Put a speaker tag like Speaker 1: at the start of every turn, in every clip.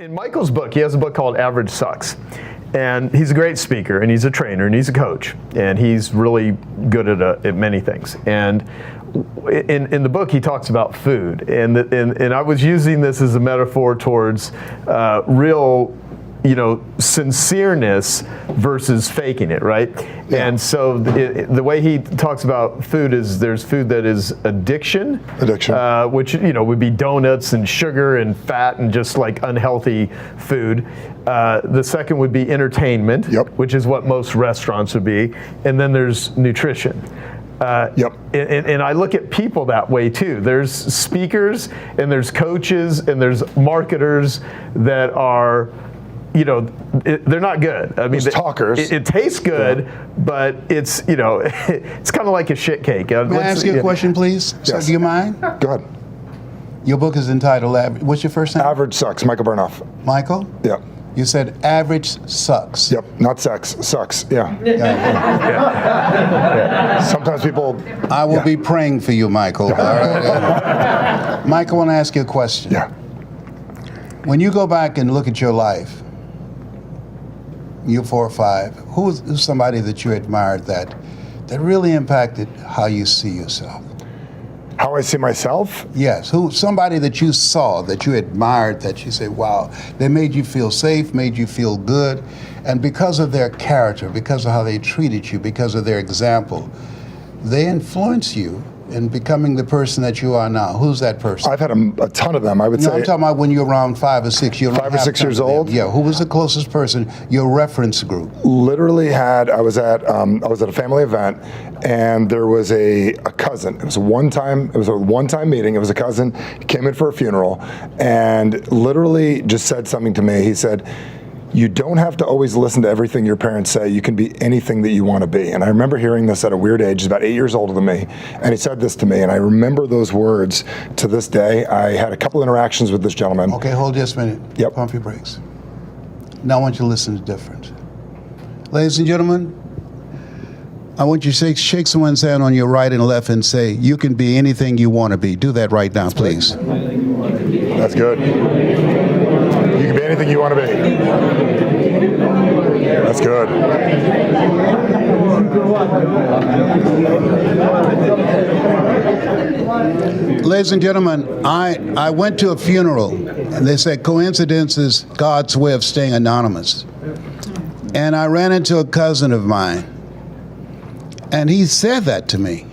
Speaker 1: In Michael's book, he has a book called Average Sucks. And he's a great speaker, and he's a trainer, and he's a coach, and he's really good at many things. And in the book, he talks about food, and I was using this as a metaphor towards real, sincereness versus faking it, right? Yeah. And so the way he talks about food is there's food that is addiction, which would be donuts and sugar and fat and just like unhealthy food. The second would be entertainment, which is what most restaurants would be, and then there's nutrition. And I look at people that way too. There's speakers and there's coaches and there's marketers that are, they're not good. I mean,
Speaker 2: talkers.
Speaker 1: It tastes good, but it's, it's kind of like a shit cake.
Speaker 3: May I ask you a question, please?
Speaker 2: Yes.
Speaker 3: So, do you mind?
Speaker 2: Go ahead.
Speaker 3: Your book is entitled, what's your first name?
Speaker 2: Average Sucks, Michael Burnoff.
Speaker 3: Michael?
Speaker 2: Yeah.
Speaker 3: You said average sucks.
Speaker 2: Yep, not sex, sucks, yeah. Sometimes people...
Speaker 3: I will be praying for you, Michael. All right. Michael, I want to ask you a question.
Speaker 2: Yeah.
Speaker 3: When you go back and look at your life, you're 4 or 5, who's somebody that you admired that really impacted how you see yourself?
Speaker 2: How I see myself?
Speaker 3: Yes, somebody that you saw, that you admired, that you say, wow, they made you feel safe, made you feel good, and because of their character, because of how they treated you, because of their example, they influence you in becoming the person that you are now. Who's that person?
Speaker 2: I've had a ton of them, I would say.
Speaker 3: I'm talking about when you're around 5 or 6.
Speaker 2: 5 or 6 years old?
Speaker 3: Yeah, who was the closest person, your reference group?
Speaker 2: Literally I was at a family event, and there was a cousin. It was a one-time meeting. It was a cousin. He came in for a funeral, and literally just said something to me. He said, "You don't have to always listen to everything your parents say. You can be anything that you want to be." And I remember hearing this at a weird age. He's about 8 years older than me. And he said this to me, and I remember those words to this day. I had a couple interactions with this gentleman.
Speaker 3: Okay, hold just a minute.
Speaker 2: Yep.
Speaker 3: Pump your brakes. Now I want you to listen to different. Ladies and gentlemen, I want you to shake someone's hand on your right and left and say, "You can be anything you want to be." Do that right now, please.
Speaker 2: That's good. You can be anything you want to be. That's good.
Speaker 3: Ladies and gentlemen, I went to a funeral, and they said coincidence is God's way of staying anonymous. And I ran into a cousin of mine, and he said that to me.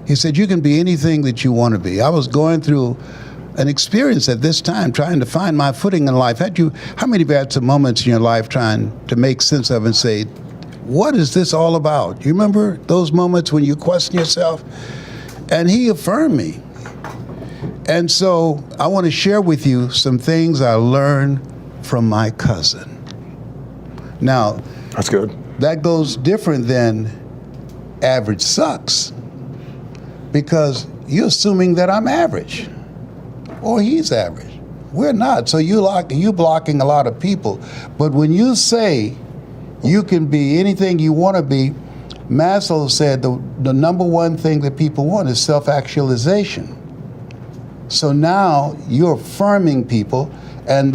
Speaker 3: He said, "You can be anything that you want to be." I was going through an experience at this time, trying to find my footing in life. How many of you had some moments in your life trying to make sense of and say, what is this all about? You remember those moments when you question yourself? And he affirmed me. And so I want to share with you some things I learned from my cousin. Now,
Speaker 2: that's good.
Speaker 3: That goes different than average sucks, because you're assuming that I'm average. Or he's average. We're not. So you blocking a lot of people. But when you say you can be anything you want to be, Maslow said the number one thing that people want is self-actualization. So now you're affirming people, and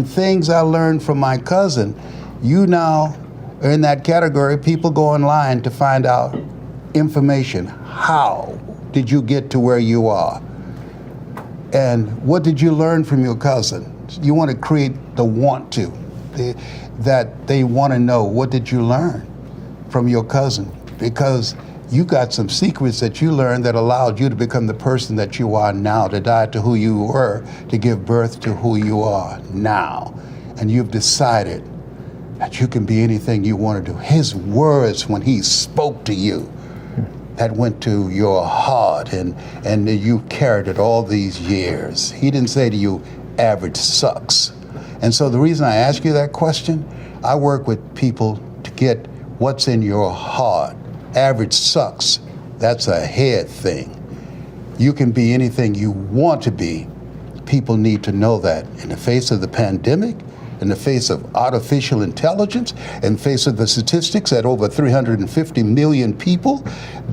Speaker 3: things I learned from my cousin, you now are in that category. People go online to find out information. How did you get to where you are? And what did you learn from your cousin? You want to create the want to, that they want to know, what did you learn from your cousin? Because you got some secrets that you learned that allowed you to become the person that you are now, to die to who you were, to give birth to who you are now. And you've decided that you can be anything you want to do. His words when he spoke to you, that went to your heart, and you carried it all these years. He didn't say to you, average sucks. And so the reason I ask you that question, I work with people to get what's in your heart. Average sucks. That's a head thing. You can be anything you want to be. People need to know that. In the face of the pandemic, in the face of artificial intelligence, in the face of the statistics that over 350 million people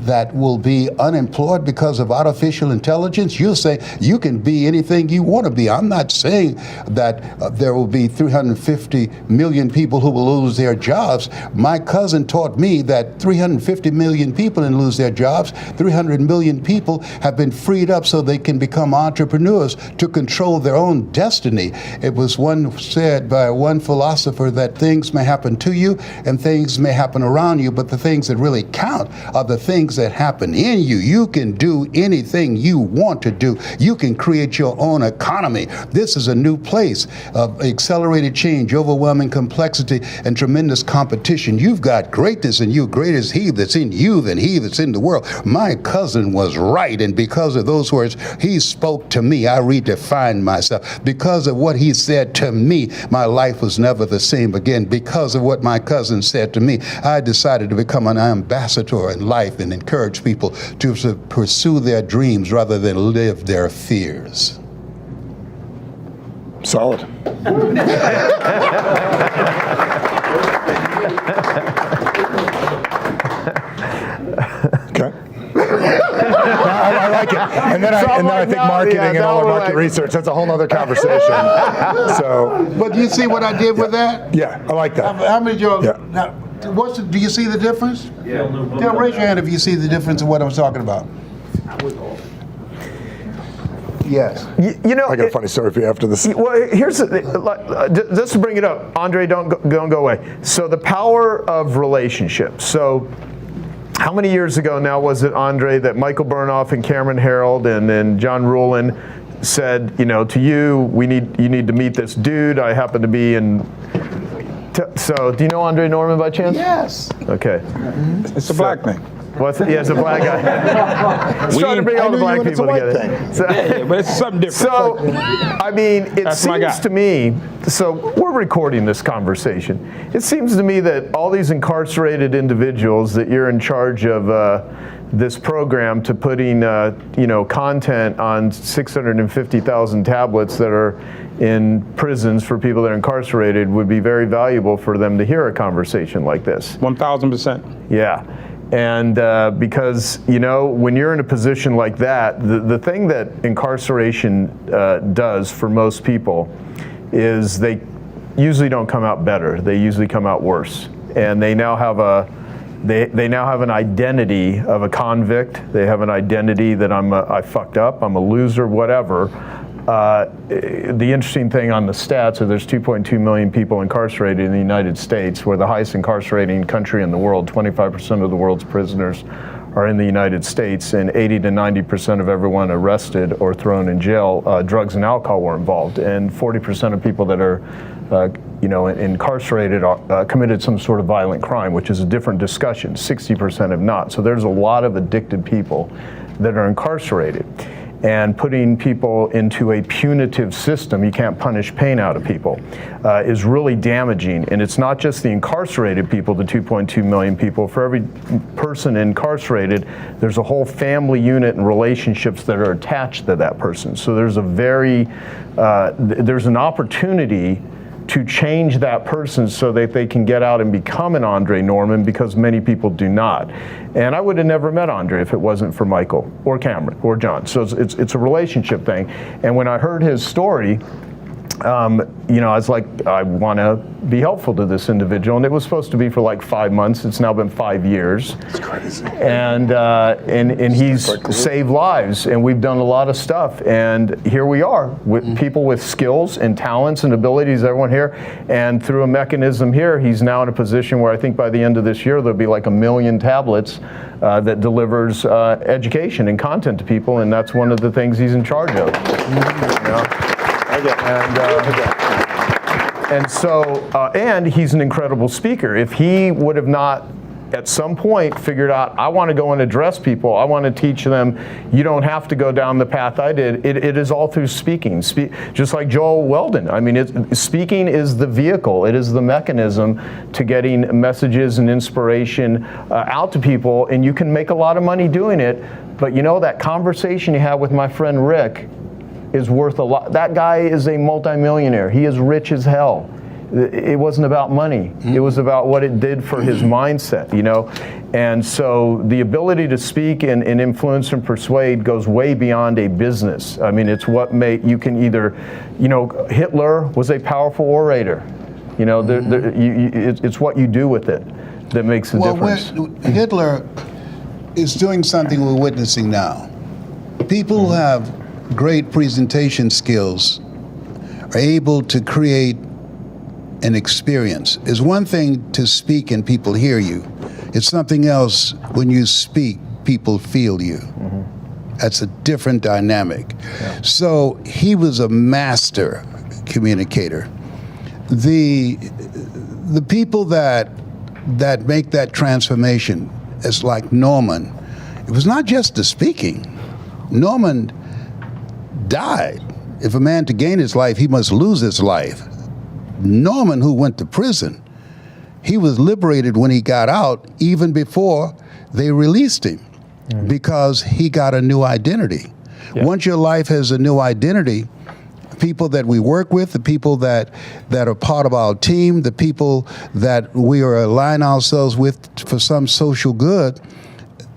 Speaker 3: that will be unemployed because of artificial intelligence. You'll say you can be anything you want to be. I'm not saying that there will be 350 million people who will lose their jobs. My cousin taught me that 350 million people didn't lose their jobs. 300 million people have been freed up so they can become entrepreneurs to control their own destiny. It was said by one philosopher that things may happen to you and things may happen around you, but the things that really count are the things that happen in you. You can do anything you want to do. You can create your own economy. This is a new place of accelerated change, overwhelming complexity, and tremendous competition. You've got greatness in you. Greater is he that's in you than he that's in the world. My cousin was right, and because of those words he spoke to me, I redefined myself. Because of what he said to me, my life was never the same again. Because of what my cousin said to me, I decided to become an ambassador in life and encourage people to pursue their dreams rather than live their fears.
Speaker 2: Solid. Okay. I like it. And then I think marketing and all our market research, that's a whole other conversation. So,
Speaker 3: but you see what I did with that?
Speaker 2: yeah, I like that.
Speaker 3: How many of you?
Speaker 2: Yeah.
Speaker 3: Now, do you see the difference? Yeah. Now, raise your hand if you see the difference in what I'm talking about. Yes.
Speaker 1: You know,
Speaker 2: I got a funny story for you after this.
Speaker 1: Well, here's just to bring it up, Andre. Don't go away. So the power of relationships. So, how many years ago now was it, Andre, that Michael Burnoff and Cameron Herold and then John Rulin said, you know, to you, you need to meet this dude. I happen to be in. So, do you know Andre Norman by chance?
Speaker 3: Yes.
Speaker 1: Okay.
Speaker 4: It's a black thing.
Speaker 1: What's it? Yeah, it's a black guy. It's trying to bring all the black people together. So,
Speaker 4: Yeah, but it's something different.
Speaker 1: So, I mean, it
Speaker 4: That's my
Speaker 1: seems
Speaker 4: guy.
Speaker 1: to me, so we're recording this conversation. It seems to me that all these incarcerated individuals that you're in charge of this program to putting, content on 650,000 tablets that are in prisons for people that are incarcerated would be very valuable for them to hear a conversation like this.
Speaker 4: 1,000%.
Speaker 1: Yeah. And because, when you're in a position like that, the thing that incarceration does for most people is they usually don't come out better. They usually come out worse. And they now have they now have an identity of a convict. They have an identity that I fucked up, I'm a loser, whatever. The interesting thing on the stats are there's 2.2 million people incarcerated in the United States. We're the highest incarcerating country in the world. 25% of the world's prisoners are in the United States, and 80 to 90% of everyone arrested or thrown in jail, drugs and alcohol were involved. And 40% of people that are incarcerated committed some sort of violent crime, which is a different discussion. 60% have not. So there's a lot of addicted people that are incarcerated. And putting people into a punitive system, you can't punish pain out of people, is really damaging. And it's not just the incarcerated people, the 2.2 million people. For every person incarcerated, there's a whole family unit and relationships that are attached to that person. So there's there's an opportunity to change that person so that they can get out and become an Andre Norman, because many people do not. And I would have never met Andre if it wasn't for Michael or Cameron or John. So it's a relationship thing. And when I heard his story, I was like, I want to be helpful to this individual. And it was supposed to be for like 5 months. It's now been 5 years.
Speaker 2: It's crazy.
Speaker 1: And he's saved lives. And we've done a lot of stuff. And here we are with people with skills and talents and abilities, everyone here. And through a mechanism here, he's now in a position where I think by the end of this year, there'll be like 1 million tablets that delivers education and content to people. And that's one of the things he's in charge of. And he's an incredible speaker. If he would have not at some point figured out, I want to go and address people, I want to teach them, you don't have to go down the path I did. It is all through speaking. Just like Joel Weldon. I mean, speaking is the vehicle. It is the mechanism to getting messages and inspiration out to people, and you can make a lot of money doing it. But that conversation you had with my friend Rick is worth a lot. That guy is a multimillionaire. He is rich as hell. it wasn't about money. It was about what it did for his mindset, you know? And so the ability to speak and influence and persuade goes way beyond a business. I mean, it's what you can either, you know, Hitler was a powerful orator. You know, it's what you do with it that makes a difference.
Speaker 3: Hitler is doing something we're witnessing now. People who have great presentation skills are able to create an experience. It's one thing to speak and people hear you. It's something else when you speak, people feel you. That's a different dynamic. Yeah. So he was a master communicator. The people that make that transformation, it's like Norman. It was not just the speaking. Norman died. If a man to gain his life, he must lose his life. Norman, who went to prison, he was liberated when he got out, even before they released him, because he got a new identity. Yeah. Once your life has a new identity, people that we work with, the people that are part of our team, the people that we are aligning ourselves with for some social good,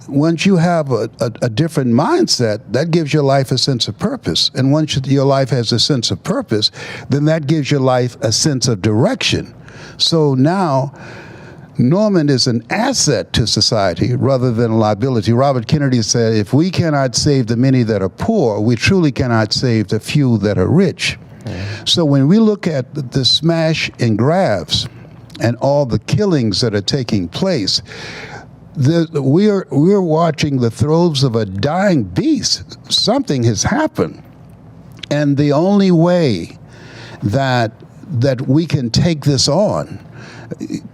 Speaker 3: once you have a different mindset, that gives your life a sense of purpose. And once your life has a sense of purpose, then that gives your life a sense of direction. So now, Norman is an asset to society rather than a liability. Robert Kennedy said, if we cannot save the many that are poor, we truly cannot save the few that are rich. So when we look at the smash and grabs and all the killings that are taking place, we're watching the throes of a dying beast. Something has happened. And the only way that we can take this on,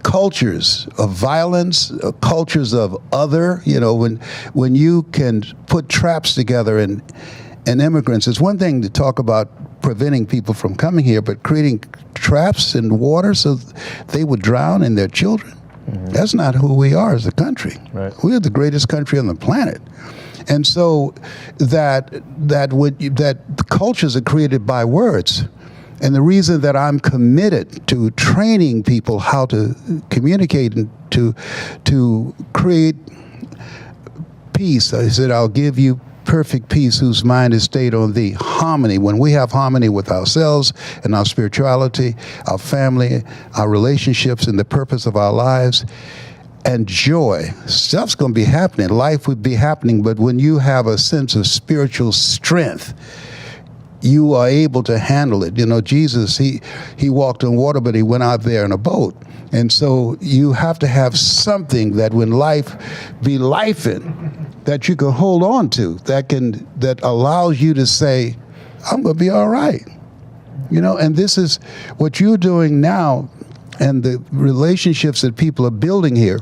Speaker 3: cultures of violence, cultures of other, you know, when you can put traps together and immigrants, it's one thing to talk about preventing people from coming here, but creating traps in water so they would drown and their children. That's not who we are as a country. Right. We are the greatest country on the planet. And so that cultures are created by words. And the reason that I'm committed to training people how to communicate and to create peace, I said, I'll give you perfect peace whose mind is stayed on thee. Harmony. When we have harmony with ourselves and our spirituality, our family, our relationships, and the purpose of our lives, and joy, stuff's going to be happening. Life would be happening, but when you have a sense of spiritual strength, you are able to handle it. You know, Jesus, he walked on water, but he went out there in a boat. And so you have to have something that when life be lifing, that you can hold on to, that allows you to say, I'm going to be all right. You know, and this is what you're doing now, and the relationships that people are building here.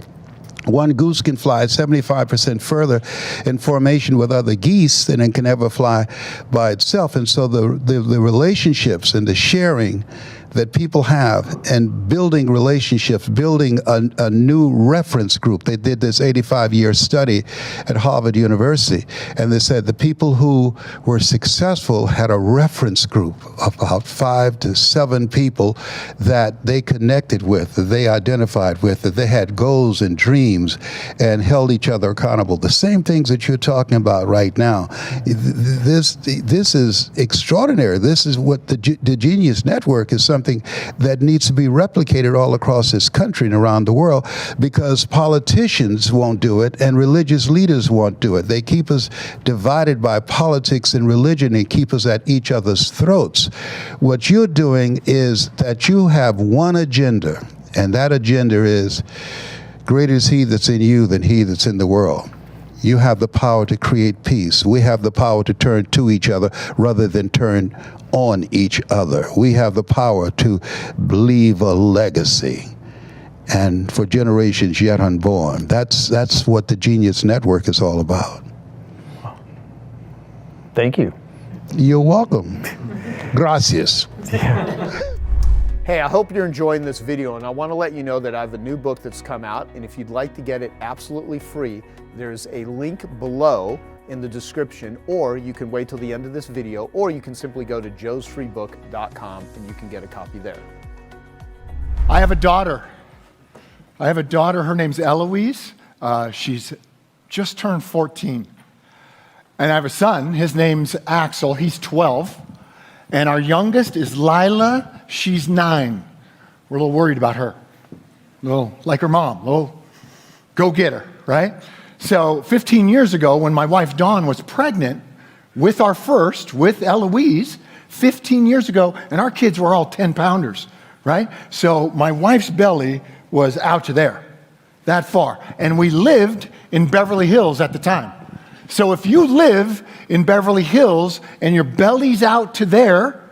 Speaker 3: One goose can fly 75% further in formation with other geese than it can ever fly by itself. And so the relationships and the sharing that people have, and building relationships, building a new reference group. They did this 85-year study at Harvard University, and they said the people who were successful had a reference group of about 5 to 7 people that they connected with, that they identified with, that they had goals and dreams and held each other accountable. The same things that you're talking about right now. This is extraordinary. This is what the Genius Network is something that needs to be replicated all across this country and around the world, because politicians won't do it and religious leaders won't do it. They keep us divided by politics and religion and keep us at each other's throats. What you're doing is that you have one agenda, and that agenda is, greater is he that's in you than he that's in the world. You have the power to create peace. We have the power to turn to each other rather than turn on each other. We have the power to leave a legacy, and for generations yet unborn. That's what the Genius Network is all about.
Speaker 1: Thank you.
Speaker 3: You're welcome. Gracias.
Speaker 1: Hey, I hope you're enjoying this video, and I want to let you know that I have a new book that's come out, and if you'd like to get it absolutely free, there's a link below in the description, or you can wait till the end of this video, or you can simply go to joesfreebook.com and you can get a copy there.
Speaker 5: I have a daughter. Her name's Eloise. She's just turned 14. And I have a son. His name's Axel. He's 12. And our youngest is Lila. She's 9. We're a little worried about her. A little like her mom. A little go get her, right? So 15 years ago, when my wife Dawn was pregnant with our first, with Eloise, 15 years ago, and our kids were all 10-pounders, right? So my wife's belly was out to there, that far. And we lived in Beverly Hills at the time. So if you live in Beverly Hills and your belly's out to there,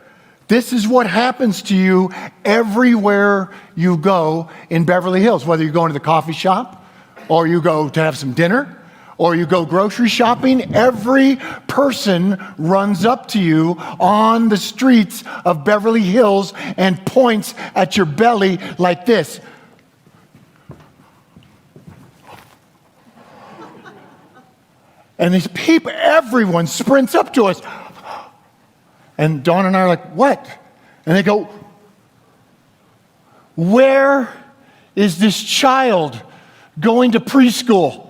Speaker 5: this is what happens to you everywhere you go in Beverly Hills, whether you're going to the coffee shop or you go to have some dinner or you go grocery shopping. Every person runs up to you on the streets of Beverly Hills and points at your belly like this. And these people, everyone sprints up to us. And Dawn and I are like, what? And they go, where is this child going to preschool?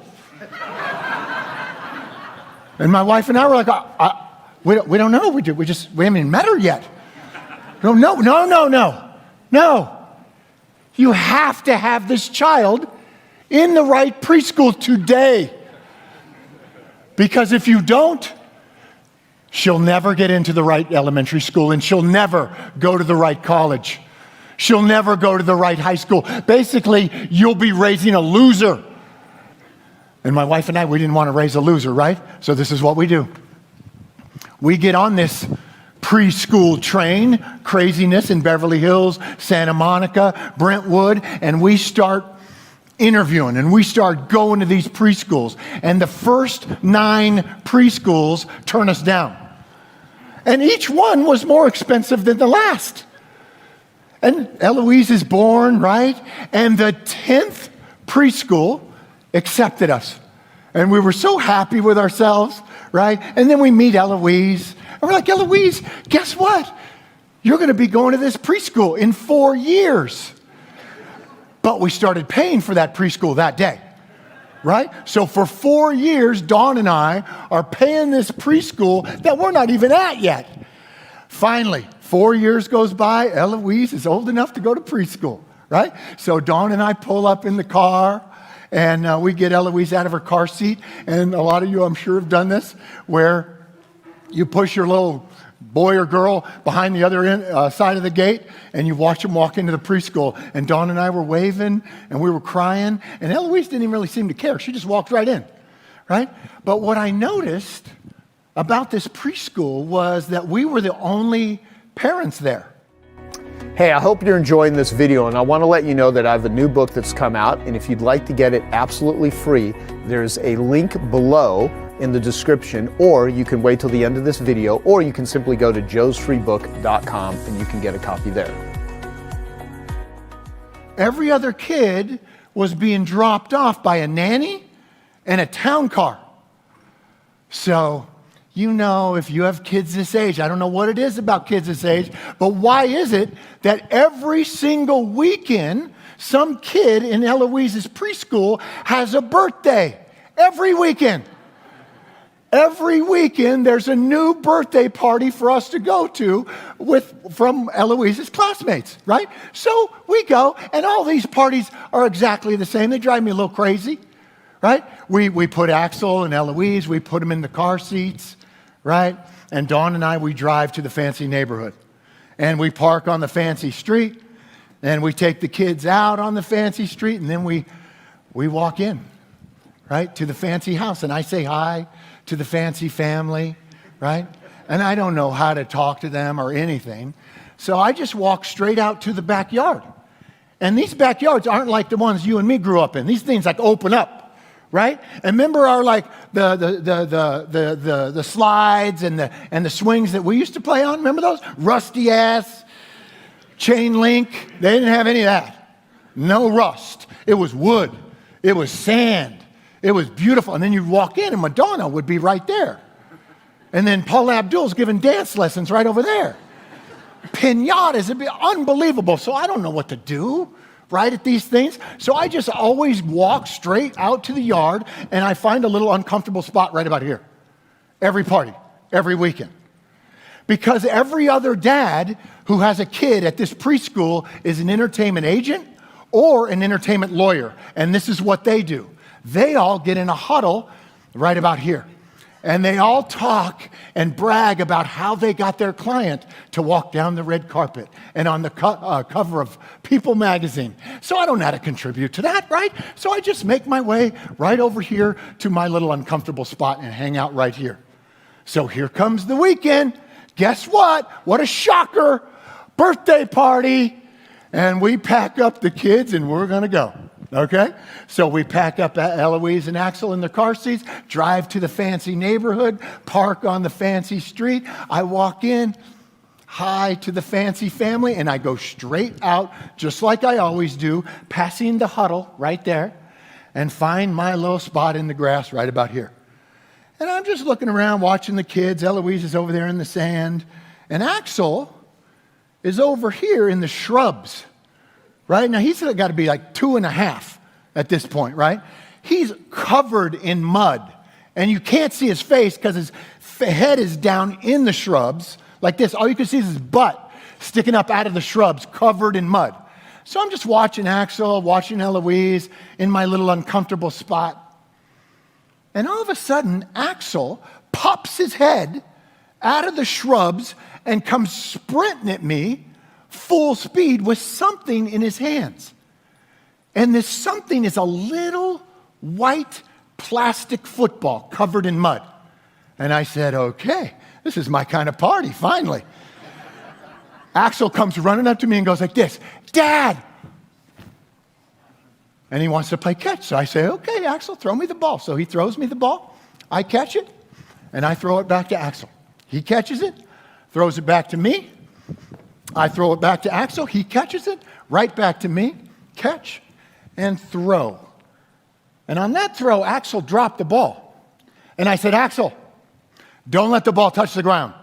Speaker 5: And my wife and I were like, we don't know. We haven't even met her yet. No. You have to have this child in the right preschool today. Because if you don't, she'll never get into the right elementary school, and she'll never go to the right college. She'll never go to the right high school. Basically, you'll be raising a loser. And my wife and I, we didn't want to raise a loser, right? So this is what we do. We get on this preschool train, craziness in Beverly Hills, Santa Monica, Brentwood, and we start interviewing, and we start going to these preschools. And the first 9 preschools turn us down. And each one was more expensive than the last. And Eloise is born, right? And the 10th preschool accepted us. And we were so happy with ourselves, right? And then we meet Eloise. And we're like, Eloise, guess what? You're going to be going to this preschool in 4 years. But we started paying for that preschool that day, right? So for 4 years, Dawn and I are paying this preschool that we're not even at yet. Finally, 4 years goes by, Eloise is old enough to go to preschool, right? So Dawn and I pull up in the car, and we get Eloise out of her car seat. And a lot of you, I'm sure, have done this, where you push your little boy or girl behind the other side of the gate, and you watch them walk into the preschool. And Dawn and I were waving, and we were crying, and Eloise didn't even really seem to care. She just walked right in, right? But what I noticed about this preschool was that we were the only parents there.
Speaker 1: Hey, I hope you're enjoying this video, and I want to let you know that I have a new book that's come out, and if you'd like to get it absolutely free, there's a link below in the description, or you can wait till the end of this video, or you can simply go to joesfreebook.com and you can get a copy there.
Speaker 5: Every other kid was being dropped off by a nanny and a town car. So, you know, if you have kids this age, I don't know what it is about kids this age, but why is it that every single weekend, some kid in Eloise's preschool has a birthday? Every weekend. Every weekend, there's a new birthday party for us to go to from Eloise's classmates, right? So we go, and all these parties are exactly the same. They drive me a little crazy, right? We put Axel and Eloise, we put them in the car seats, right? And Dawn and I, we drive to the fancy neighborhood. And we park on the fancy street, and we take the kids out on the fancy street, and then we walk in, right, to the fancy house. And I say hi to the fancy family, right? And I don't know how to talk to them or anything. So I just walk straight out to the backyard. And these backyards aren't like the ones you and me grew up in. These things like open up, right? And remember our like the slides and the swings that we used to play on? Remember those? Rusty ass, chain link. They didn't have any of that. No rust. It was wood. It was sand. It was beautiful. And then you'd walk in and Madonna would be right there. And then Paula Abdul's giving dance lessons right over there. pinatas. It'd be unbelievable. So I don't know what to do, right, at these things. So I just always walk straight out to the yard, and I find a little uncomfortable spot right about here. Every party, every weekend. Because every other dad who has a kid at this preschool is an entertainment agent or an entertainment lawyer. And this is what they do. They all get in a huddle right about here. And they all talk and brag about how they got their client to walk down the red carpet and on the cover of People magazine. So I don't know how to contribute to that, right? So I just make my way right over here to my little uncomfortable spot and hang out right here. So here comes the weekend. Guess what? What a shocker. Birthday party. And we pack up the kids and we're going to go. Okay? So we pack up Eloise and Axel in their car seats, drive to the fancy neighborhood, park on the fancy street. I walk in, hi to the fancy family, and I go straight out, just like I always do, passing the huddle right there, and find my little spot in the grass right about here. And I'm just looking around, watching the kids. Eloise is over there in the sand, and Axel is over here in the shrubs. Right? Now, he's got to be like 2.5 at this point, right? He's covered in mud, and you can't see his face because his head is down in the shrubs like this. All you can see is his butt sticking up out of the shrubs, covered in mud. So I'm just watching Axel, watching Eloise in my little uncomfortable spot. And all of a sudden, Axel pops his head out of the shrubs and comes sprinting at me full speed with something in his hands. And this something is a little white plastic football covered in mud. And I said, okay, this is my kind of party, finally. Axel comes running up to me and goes like this, Dad! And he wants to play catch. So I say, okay, Axel, throw me the ball. So he throws me the ball, I catch it, and I throw it back to Axel. He catches it, throws it back to me, I throw it back to Axel. He catches it, right back to me, catch, and throw. And on that throw, Axel dropped the ball. And I said, Axel, don't let the ball touch the ground.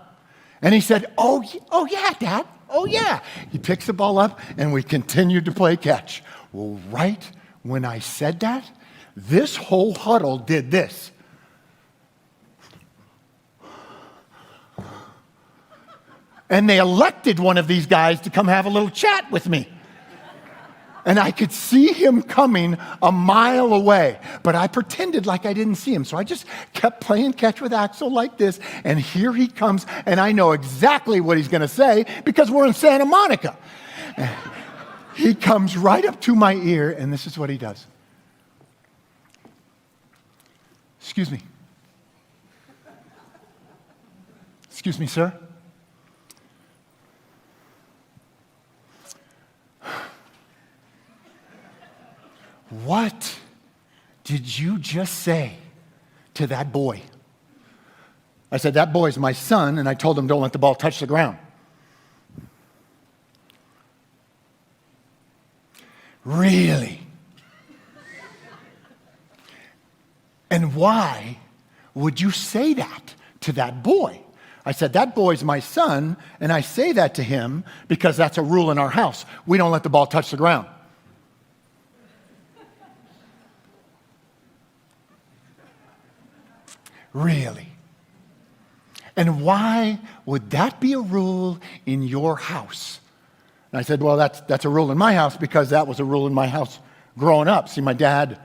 Speaker 5: And he said, oh yeah, Dad, oh yeah. He picks the ball up, and we continued to play catch. Well, right when I said that, this whole huddle did this. And they elected one of these guys to come have a little chat with me. And I could see him coming a mile away, but I pretended like I didn't see him. So I just kept playing catch with Axel like this, and here he comes, and I know exactly what he's going to say because we're in Santa Monica. He comes right up to my ear, and this is what he does. Excuse me. Excuse me, sir. What did you just say to that boy? I said, that boy's my son, and I told him don't let the ball touch the ground. Really? And why would you say that to that boy? I said, that boy's my son, and I say that to him because that's a rule in our house. We don't let the ball touch the ground. Really? And why would that be a rule in your house? And I said, well, that's a rule in my house because that was a rule in my house growing up. See, my dad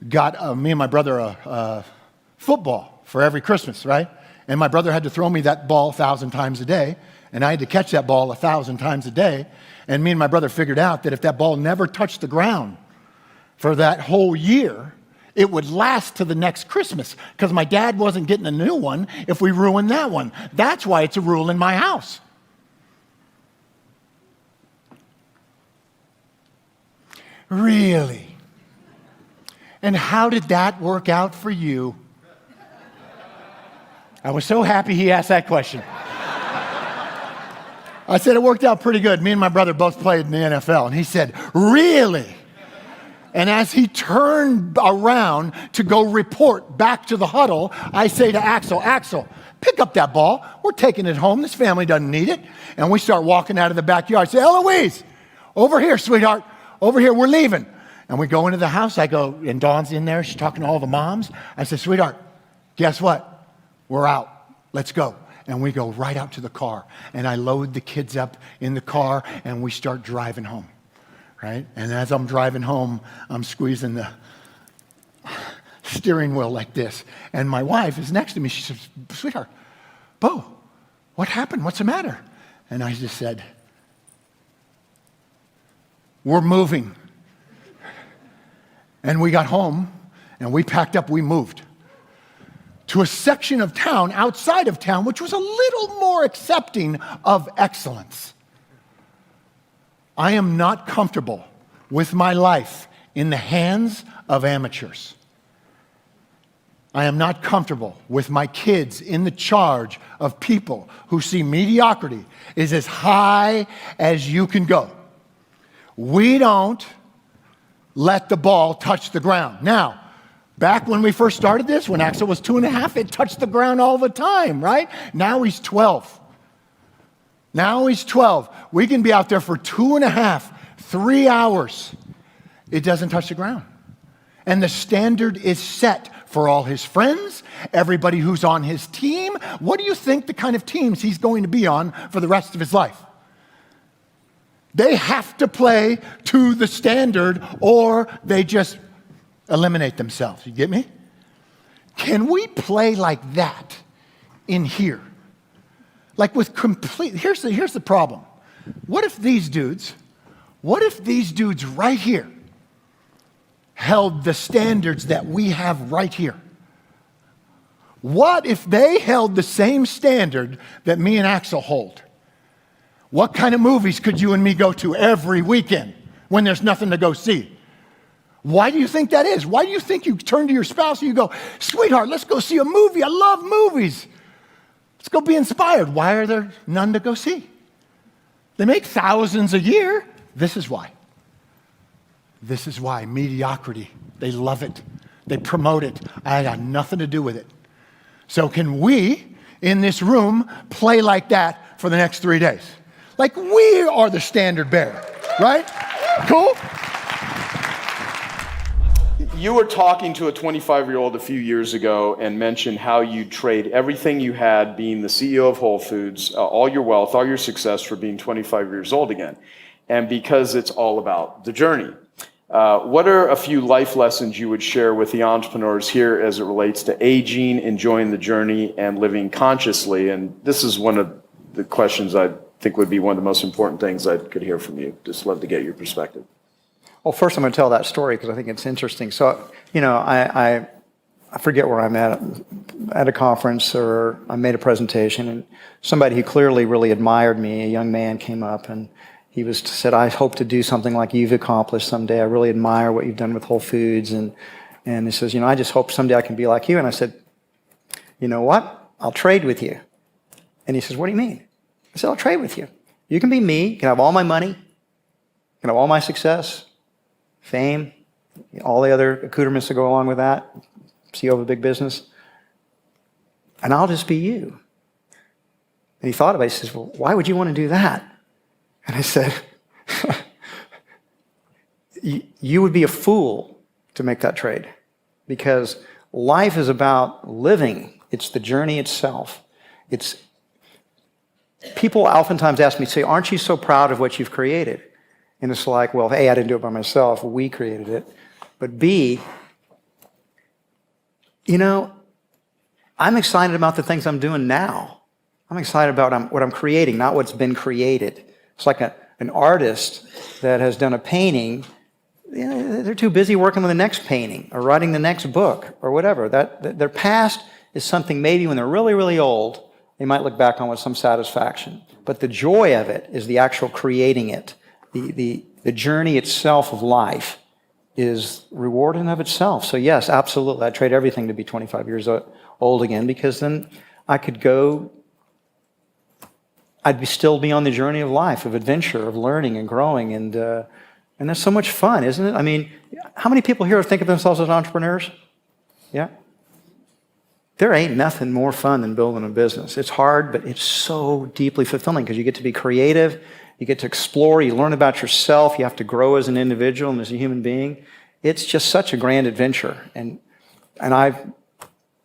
Speaker 5: got me and my brother a football for every Christmas, right? And my brother had to throw me that ball 1,000 times a day, and I had to catch that ball 1,000 times a day. And me and my brother figured out that if that ball never touched the ground for that whole year, it would last to the next Christmas because my dad wasn't getting a new one if we ruined that one. That's why it's a rule in my house. Really? And how did that work out for you? I was so happy he asked that question. I said it worked out pretty good. Me and my brother both played in the NFL. And he said, really? And as he turned around to go report back to the huddle, I say to Axel, Axel, Pick up that ball. We're taking it home. This family doesn't need it. And we start walking out of the backyard. Say, Eloise, over here, sweetheart. Over here, we're leaving. And we go into the house. I go, and Dawn's in there. She's talking to all the moms. I said, sweetheart, guess what? We're out. Let's go. And we go right out to the car. And I load the kids up in the car, and we start driving home. Right? And as I'm driving home, I'm squeezing the steering wheel like this. And my wife is next to me. She says, sweetheart, Bo, what happened? What's the matter? And I just said, we're moving. And we got home, and we packed up, we moved to a section of town, outside of town, which was a little more accepting of excellence. I am not comfortable with my life in the hands of amateurs. I am not comfortable with my kids in the charge of people who see mediocrity is as high as you can go. We don't let the ball touch the ground. Now, back when we first started this, when Axel was 2.5, it touched the ground all the time, right? Now he's 12. Now he's 12. We can be out there for 2.5, 3 hours. It doesn't touch the ground. And the standard is set for all his friends, everybody who's on his team. What do you think the kind of teams he's going to be on for the rest of his life? They have to play to the standard, or they just eliminate themselves. You get me? Can we play like that in here? Like with complete, here's the problem. What if these dudes right here held the standards that we have right here? What if they held the same standard that me and Axel hold? What kind of movies could you and me go to every weekend when there's nothing to go see? Why do you think that is? Why do you think you turn to your spouse and you go, sweetheart, let's go see a movie. I love movies. Let's go be inspired. Why are there none to go see? They make thousands a year. This is why. This is why. Mediocrity. They love it. They promote it. I got nothing to do with it. So can we, in this room, play like that for the next 3 days? Like we are the standard bearer, right? Cool?
Speaker 6: You were talking to a 25-year-old a few years ago and mentioned how you'd trade everything you had, being the CEO of Whole Foods, all your wealth, all your success, for being 25 years old again. And because it's all about the journey. What are a few life lessons you would share with the entrepreneurs here as it relates to aging, enjoying the journey, and living consciously? And this is one of the questions I think would be one of the most important things I could hear from you. Just love to get your perspective.
Speaker 7: Well, first I'm going to tell that story because I think it's interesting. So, I forget where I'm at a conference, or I made a presentation, and somebody who clearly really admired me, a young man, came up and he said, I hope to do something like you've accomplished someday. I really admire what you've done with Whole Foods. And he says, I just hope someday I can be like you. And I said, you know what? I'll trade with you. And he says, what do you mean? I said, I'll trade with you. You can be me. You can have all my money. You can have all my success, fame, all the other accoutrements that go along with that, CEO of a big business. And I'll just be you. And he thought about it. He says, well, why would you want to do that? And I said, you would be a fool to make that trade, because life is about living. It's the journey itself. People oftentimes ask me, say, aren't you so proud of what you've created? And it's like, well, A, I didn't do it by myself. We created it. But B, I'm excited about the things I'm doing now. I'm excited about what I'm creating, not what's been created. It's like an artist that has done a painting. They're too busy working on the next painting or writing the next book or whatever. Their past is something maybe when they're really, really old, they might look back on with some satisfaction. But the joy of it is the actual creating it. The journey itself of life is reward in of itself. So yes, absolutely. I'd trade everything to be 25 years old again, because then I could go, I'd still be on the journey of life, of adventure, of learning and growing. And that's so much fun, isn't it? I mean, how many people here think of themselves as entrepreneurs? Yeah? there ain't nothing more fun than building a business. It's hard, but it's so deeply fulfilling because you get to be creative, you get to explore, you learn about yourself, you have to grow as an individual and as a human being. It's just such a grand adventure. And I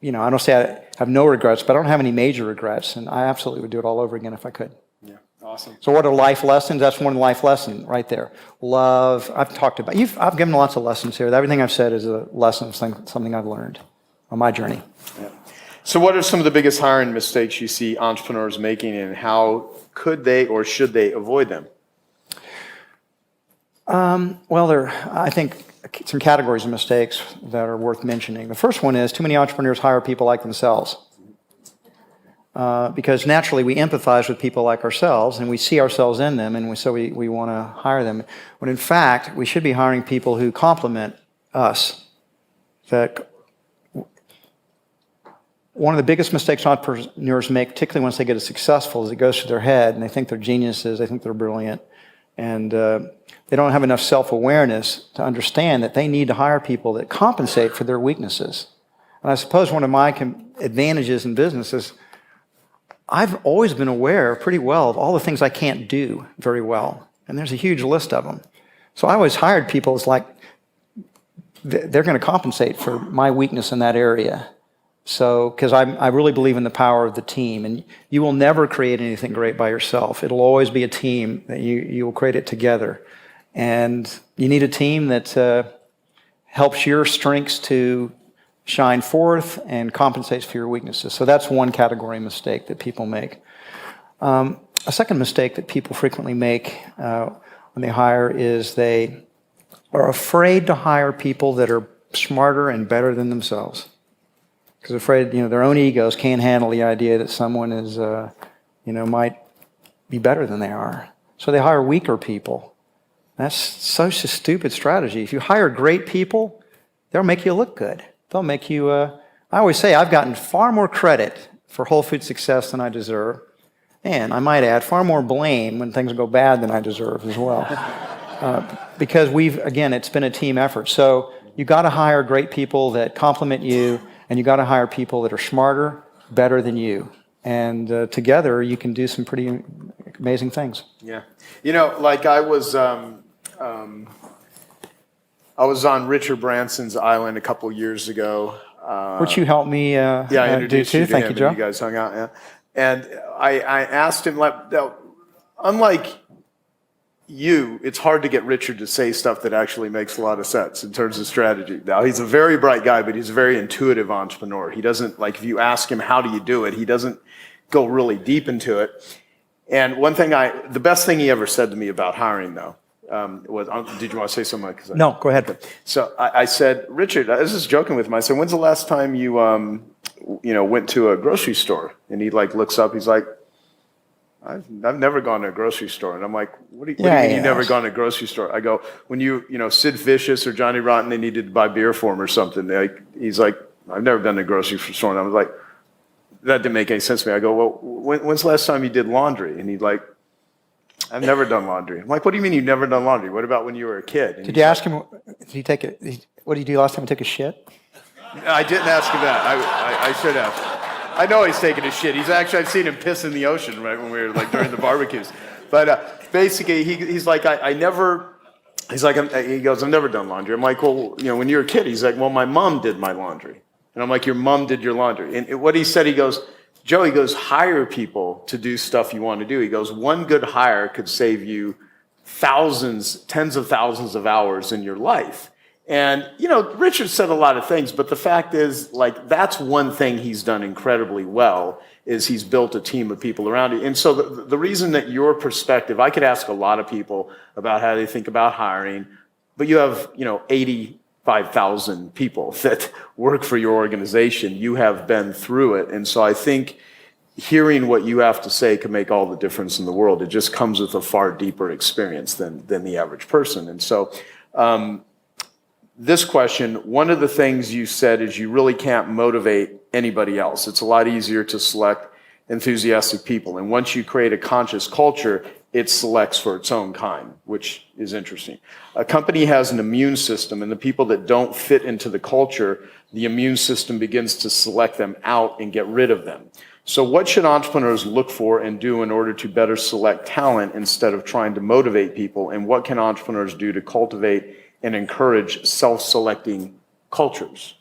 Speaker 7: don't say I have no regrets, but I don't have any major regrets, and I absolutely would do it all over again if I could.
Speaker 6: Yeah, awesome.
Speaker 7: So what are life lessons? That's one life lesson right there. Love, I've talked about, I've given lots of lessons here. Everything I've said is a lesson of something I've learned on my journey.
Speaker 6: Yeah. So what are some of the biggest hiring mistakes you see entrepreneurs making, and how could they or should they avoid them?
Speaker 7: Well, there are, I think, some categories of mistakes that are worth mentioning. The first one is too many entrepreneurs hire people like themselves. Because naturally we empathize with people like ourselves and we see ourselves in them, and so we want to hire them. When in fact, we should be hiring people who complement us. One of the biggest mistakes entrepreneurs make, particularly once they get successful, is it goes to their head and they think they're geniuses, they think they're brilliant, and they don't have enough self-awareness to understand that they need to hire people that compensate for their weaknesses. And I suppose one of my advantages in business is I've always been aware pretty well of all the things I can't do very well, and there's a huge list of them. So I always hired people as like, they're going to compensate for my weakness in that area. So, because I really believe in the power of the team, and you will never create anything great by yourself. It'll always be a team that you will create it together. And you need a team that helps your strengths to shine forth and compensates for your weaknesses. So that's one category of mistake that people make. A second mistake that people frequently make when they hire is they are afraid to hire people that are smarter and better than themselves. Because afraid, their own egos can't handle the idea that someone is, might be better than they are. So they hire weaker people. That's such a stupid strategy. If you hire great people, they'll make you look good. They'll make you, I always say I've gotten far more credit for Whole Foods success than I deserve. And I might add, far more blame when things go bad than I deserve as well. Because it's been a team effort. So you got to hire great people that complement you, and you got to hire people that are smarter, better than you. And together you can do some pretty amazing things.
Speaker 6: Yeah. Like I was on Richard Branson's island a couple years ago.
Speaker 7: Which you helped me
Speaker 6: I introduced
Speaker 7: do
Speaker 6: you
Speaker 7: too.
Speaker 6: to
Speaker 7: Thank
Speaker 6: him,
Speaker 7: you, Joe.
Speaker 6: and you guys hung out, yeah. And I asked him, unlike you, it's hard to get Richard to say stuff that actually makes a lot of sense in terms of strategy. Now, he's a very bright guy, but he's a very intuitive entrepreneur. He doesn't, if you ask him, how do you do it? He doesn't go really deep into it. And the best thing he ever said to me about hiring, though, was, did you want to say something?
Speaker 7: No, go ahead.
Speaker 6: So I said, Richard, I was just joking with him. I said, when's the last time you, went to a grocery store? And he looks up, he's like, I've never gone to a grocery store. And I'm like, what do you mean you've never gone to a grocery store? I go, when Sid Vicious or Johnny Rotten, they needed to buy beer for him or something. He's like, I've never been to a grocery store. And I was like, that didn't make any sense to me. I go, well, when's the last time you did laundry? And he's like, I've never done laundry. I'm like, what do you mean you've never done laundry? What about when you were a kid? And
Speaker 7: did you ask him, what did he do last time he took a shit?
Speaker 6: I didn't ask him that. I should have. I know he's taking a shit. I've seen him piss in the ocean, right, when we were during the barbecues. But basically, he's like, he goes, I've never done laundry. I'm like, well, when you were a kid, he's like, well, my mom did my laundry. And I'm like, your mom did your laundry. And what he said, he goes, Joe, hire people to do stuff you want to do. He goes, one good hire could save you thousands, tens of thousands of hours in your life. And, Richard said a lot of things, but the fact is, that's one thing he's done incredibly well, is he's built a team of people around you. And so the reason that your perspective, I could ask a lot of people about how they think about hiring, but you have, 85,000 people that work for your organization. You have been through it. And so I think hearing what you have to say can make all the difference in the world. It just comes with a far deeper experience than the average person. And so, this question, one of the things you said is you really can't motivate anybody else. It's a lot easier to select enthusiastic people. And once you create a conscious culture, it selects for its own kind, which is interesting. A company has an immune system, and the people that don't fit into the culture, the immune system begins to select them out and get rid of them. So what should entrepreneurs look for and do in order to better select talent instead of trying to motivate people? And what can entrepreneurs do to cultivate and encourage self-selecting cultures?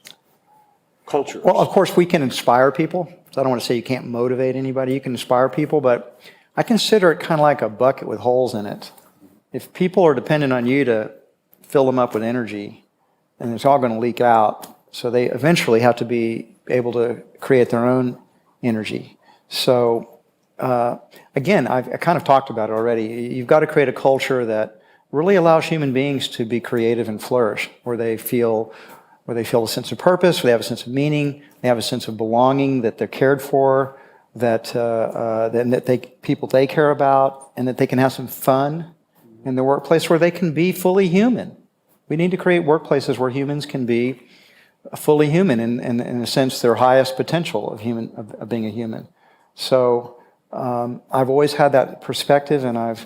Speaker 7: Well, of course, we can inspire people. So I don't want to say you can't motivate anybody. You can inspire people, but I consider it kind of like a bucket with holes in it. If people are dependent on you to fill them up with energy, and it's all going to leak out, so they eventually have to be able to create their own energy. So again, I kind of talked about it already. You've got to create a culture that really allows human beings to be creative and flourish, where they feel a sense of purpose, where they have a sense of meaning, they have a sense of belonging, that they're cared for, that people they care about, and that they can have some fun in the workplace where they can be fully human. We need to create workplaces where humans can be fully human in a sense, their highest potential of being a human. So I've always had that perspective, and I've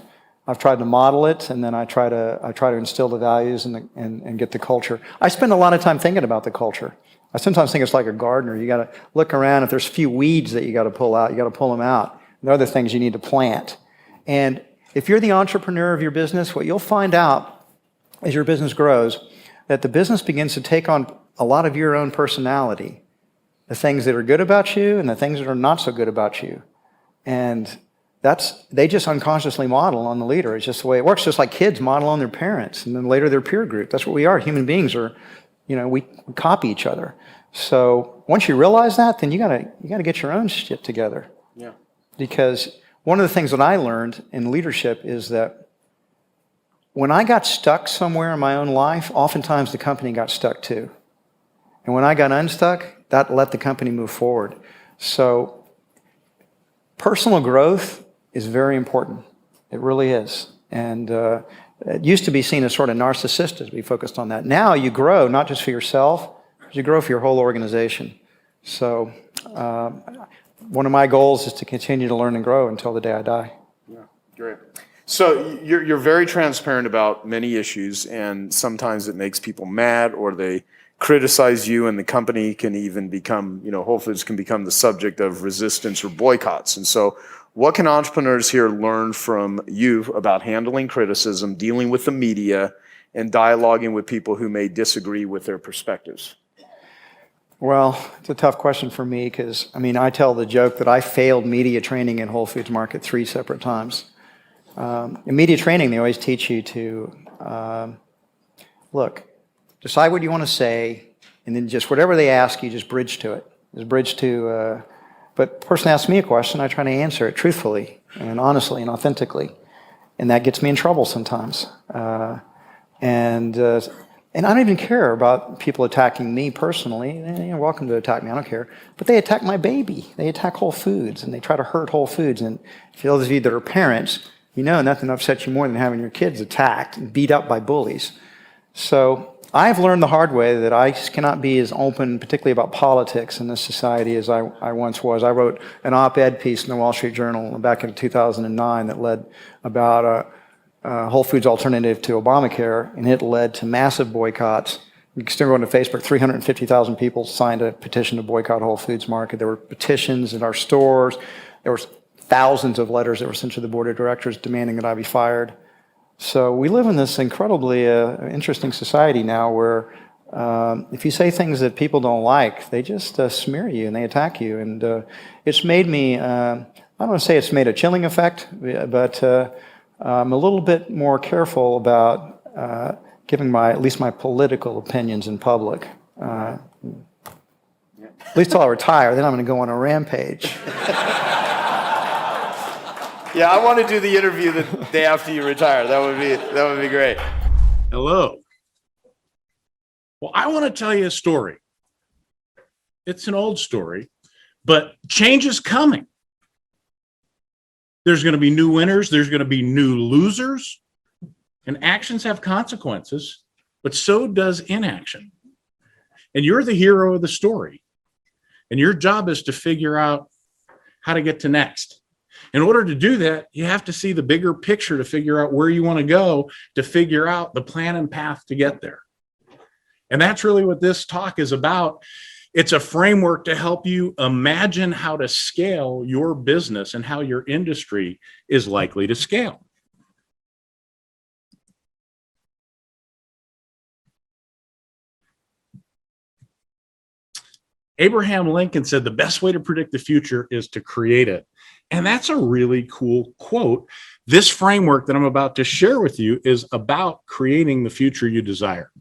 Speaker 7: tried to model it, and then I try to instill the values and get the culture. I spend a lot of time thinking about the culture. I sometimes think it's like a gardener. You got to look around. If there's a few weeds that you got to pull out, you got to pull them out. And there are other things you need to plant. And if you're the entrepreneur of your business, what you'll find out as your business grows, that the business begins to take on a lot of your own personality, the things that are good about you and the things that are not so good about you. And they just unconsciously model on the leader. It's just the way it works, just like kids model on their parents and then later their peer group. That's what we are. Human beings are, we copy each other. So once you realize that, then you gotta get your own shit together.
Speaker 6: Yeah.
Speaker 7: Because one of the things that I learned in leadership is that when I got stuck somewhere in my own life, oftentimes the company got stuck too. And when I got unstuck, that let the company move forward. So personal growth is very important. It really is. And it used to be seen as sort of narcissistic to be focused on that. Now you grow, not just for yourself, but you grow for your whole organization. So one of my goals is to continue to learn and grow until the day I die.
Speaker 6: Yeah, great. So you're very transparent about many issues, and sometimes it makes people mad, or they criticize you, and the company can even become, Whole Foods can become the subject of resistance or boycotts. And so what can entrepreneurs here learn from you about handling criticism, dealing with the media, and dialoguing with people who may disagree with their perspectives?
Speaker 7: Well, it's a tough question for me because, I tell the joke that I failed media training in Whole Foods Market 3 separate times. In media training, they always teach you to, look, decide what you want to say, and then just whatever they ask you, just bridge to it. But the person asks me a question, I try to answer it truthfully and honestly and authentically. And that gets me in trouble sometimes. And I don't even care about people attacking me personally. You're welcome to attack me, I don't care. But they attack my baby. They attack Whole Foods, and they try to hurt Whole Foods. And for those of you that are parents, nothing upsets you more than having your kids attacked and beat up by bullies. So I've learned the hard way that I cannot be as open, particularly about politics in this society, as I once was. I wrote an op-ed piece in the Wall Street Journal back in 2009 that led about Whole Foods alternative to Obamacare, and it led to massive boycotts. You can still go into Facebook, 350,000 people signed a petition to boycott Whole Foods Market. There were petitions in our stores. There were thousands of letters that were sent to the board of directors demanding that I be fired. So we live in this incredibly interesting society now where if you say things that people don't like, they just smear you and they attack you. And it's made me, I don't want to say it's made a chilling effect, but I'm a little bit more careful about giving at least my political opinions in public. At least till I retire, then I'm going to go on a rampage.
Speaker 6: Yeah, I want to do the interview the day after you retire. That would be great.
Speaker 8: Hello. Well, I want to tell you a story. It's an old story, but change is coming. There's going to be new winners. There's going to be new losers. And actions have consequences, but so does inaction. And you're the hero of the story. And your job is to figure out how to get to next. In order to do that, you have to see the bigger picture to figure out where you want to go, to figure out the plan and path to get there. And that's really what this talk is about. It's a framework to help you imagine how to scale your business and how your industry is likely to scale. Abraham Lincoln said the best way to predict the future is to create it. And that's a really cool quote. This framework that I'm about to share with you is about creating the future you desire.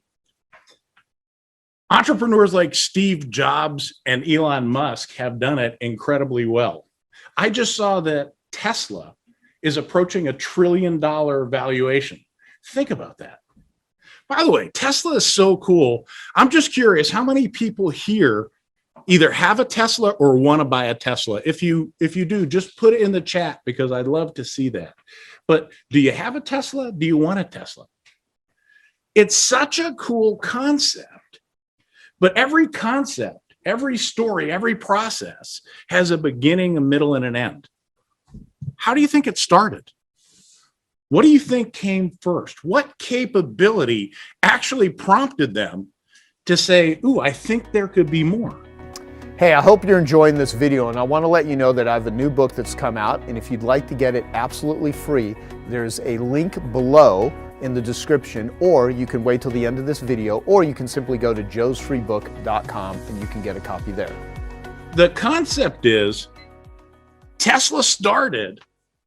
Speaker 8: Entrepreneurs like Steve Jobs and Elon Musk have done it incredibly well. I just saw that Tesla is approaching $1 trillion valuation. Think about that. By the way, Tesla is so cool. I'm just curious, how many people here either have a Tesla or want to buy a Tesla? If you do, just put it in the chat because I'd love to see that. But do you have a Tesla? Do you want a Tesla? It's such a cool concept. But every concept, every story, every process has a beginning, a middle, and an end. How do you think it started? What do you think came first? What capability actually prompted them to say, ooh, I think there could be more?
Speaker 1: Hey, I hope you're enjoying this video, and I want to let you know that I have a new book that's come out, and if you'd like to get it absolutely free, there's a link below in the description, or you can wait till the end of this video, or you can simply go to joesfreebook.com and you can get a copy there.
Speaker 8: The concept is Tesla started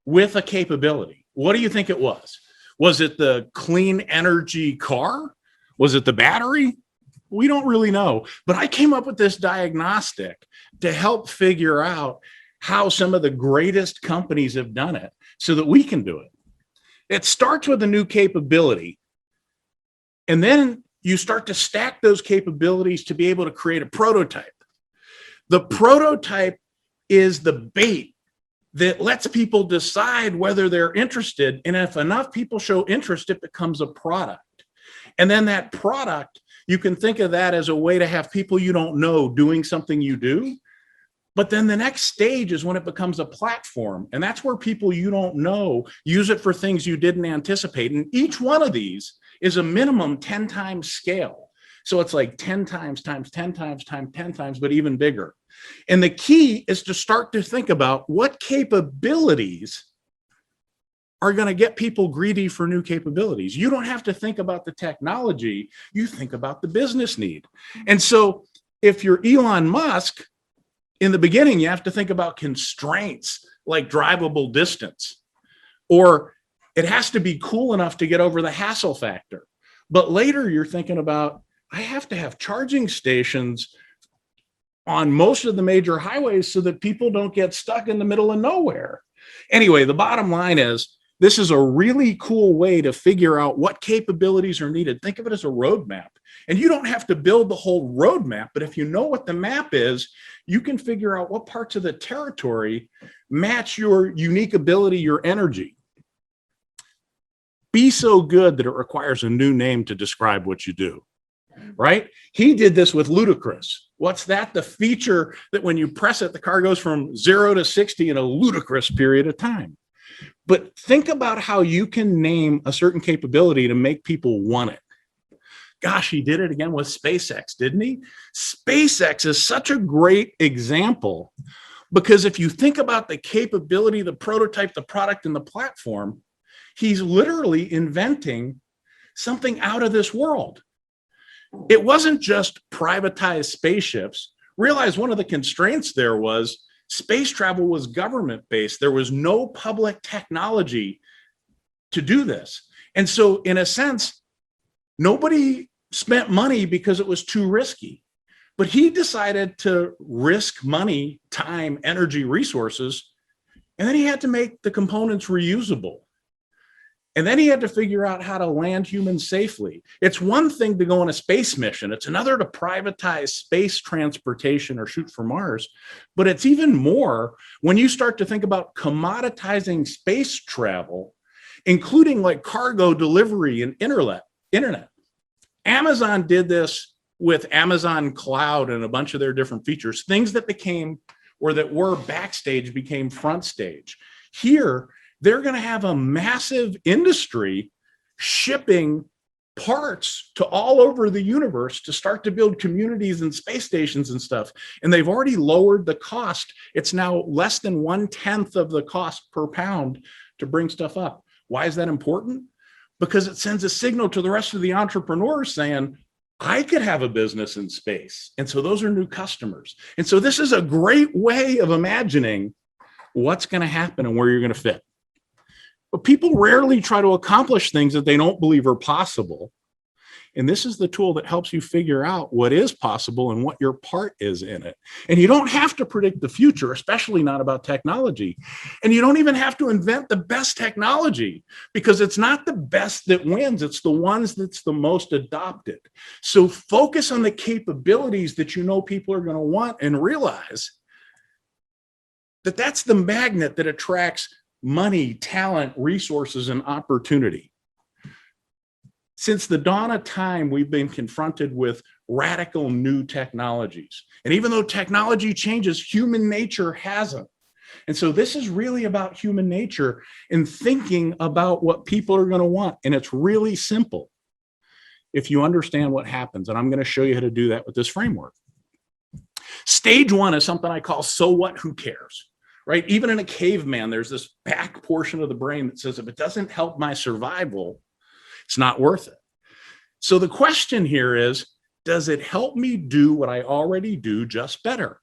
Speaker 8: with a capability. What do you think it was? Was it the clean energy car? Was it the battery? We don't really know, but I came up with this diagnostic to help figure out how some of the greatest companies have done it so that we can do it. It starts with a new capability, and then you start to stack those capabilities to be able to create a prototype. The prototype is the bait that lets people decide whether they're interested, and if enough people show interest, it becomes a product. And then that product, you can think of that as a way to have people you don't know doing something you do. But then the next stage is when it becomes a platform. And that's where people you don't know use it for things you didn't anticipate. And each one of these is a minimum 10 times scale. So it's like 10 times, times 10 times, times 10 times, but even bigger. And the key is to start to think about what capabilities are going to get people greedy for new capabilities. You don't have to think about the technology. You think about the business need. And so if you're Elon Musk, in the beginning, you have to think about constraints like drivable distance, or it has to be cool enough to get over the hassle factor. But later you're thinking about, I have to have charging stations on most of the major highways so that people don't get stuck in the middle of nowhere. Anyway, the bottom line is, this is a really cool way to figure out what capabilities are needed. Think of it as a roadmap. And you don't have to build the whole roadmap, but if you know what the map is, you can figure out what parts of the territory match your unique ability, your energy. Be so good that it requires a new name to describe what you do, right? He did this with Ludicrous. What's that? The feature that when you press it, the car goes from 0 to 60 in a ludicrous period of time. But think about how you can name a certain capability to make people want it. Gosh, he did it again with SpaceX, didn't he? SpaceX is such a great example because if you think about the capability, the prototype, the product, and the platform, he's literally inventing something out of this world. It wasn't just privatized spaceships. Realize one of the constraints there was space travel was government-based. There was no public technology to do this. And so in a sense, nobody spent money because it was too risky. But he decided to risk money, time, energy, resources, and then he had to make the components reusable. And then he had to figure out how to land humans safely. It's one thing to go on a space mission. It's another to privatize space transportation or shoot for Mars. But it's even more when you start to think about commoditizing space travel, including like cargo delivery and internet. Amazon did this with Amazon Cloud and a bunch of their different features. Things that became or that were backstage became front stage. Here, they're going to have a massive industry shipping parts to all over the universe to start to build communities and space stations and stuff. And they've already lowered the cost. It's now less than 1/10 of the cost per pound to bring stuff up. Why is that important? Because it sends a signal to the rest of the entrepreneurs saying, I could have a business in space. And so those are new customers. And so this is a great way of imagining what's going to happen and where you're going to fit. But people rarely try to accomplish things that they don't believe are possible. And this is the tool that helps you figure out what is possible and what your part is in it. And you don't have to predict the future, especially not about technology. And you don't even have to invent the best technology, because it's not the best that wins. It's the ones that's the most adopted. So focus on the capabilities that you know people are going to want, and realize that that's the magnet that attracts money, talent, resources, and opportunity. Since the dawn of time, we've been confronted with radical new technologies. And even though technology changes, human nature hasn't. And so this is really about human nature and thinking about what people are going to want. And it's really simple if you understand what happens. And I'm going to show you how to do that with this framework. Stage one is something I call so what, who cares? Right? Even in a caveman, there's this back portion of the brain that says, if it doesn't help my survival, it's not worth it. So the question here is, does it help me do what I already do just better?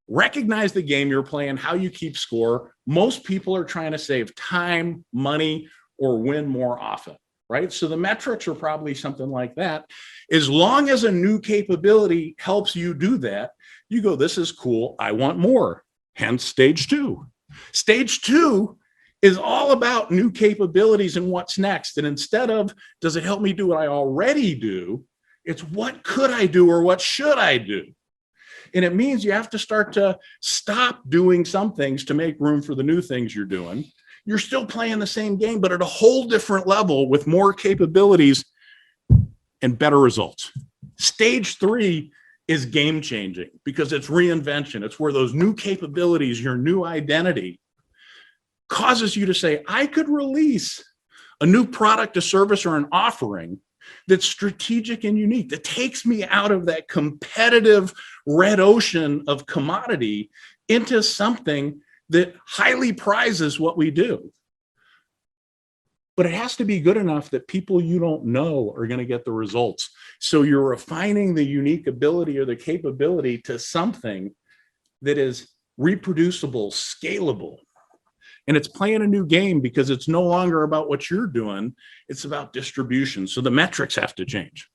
Speaker 8: Recognize the game you're playing, how you keep score. Most people are trying to save time, money, or win more often, right? So the metrics are probably something like that. As long as a new capability helps you do that, you go, this is cool, I want more. Hence stage two. Stage two is all about new capabilities and what's next. And instead of, does it help me do what I already do? It's what could I do or what should I do? And it means you have to start to stop doing some things to make room for the new things you're doing. You're still playing the same game, but at a whole different level with more capabilities and better results. Stage three is game changing because it's reinvention. It's where those new capabilities, your new identity, causes you to say, I could release a new product, a service, or an offering that's strategic and unique, that takes me out of that competitive red ocean of commodity into something that highly prizes what we do. But it has to be good enough that people you don't know are going to get the results. So you're refining the unique ability or the capability to something that is reproducible, scalable. And it's playing a new game because it's no longer about what you're doing. It's about distribution. So the metrics have to change.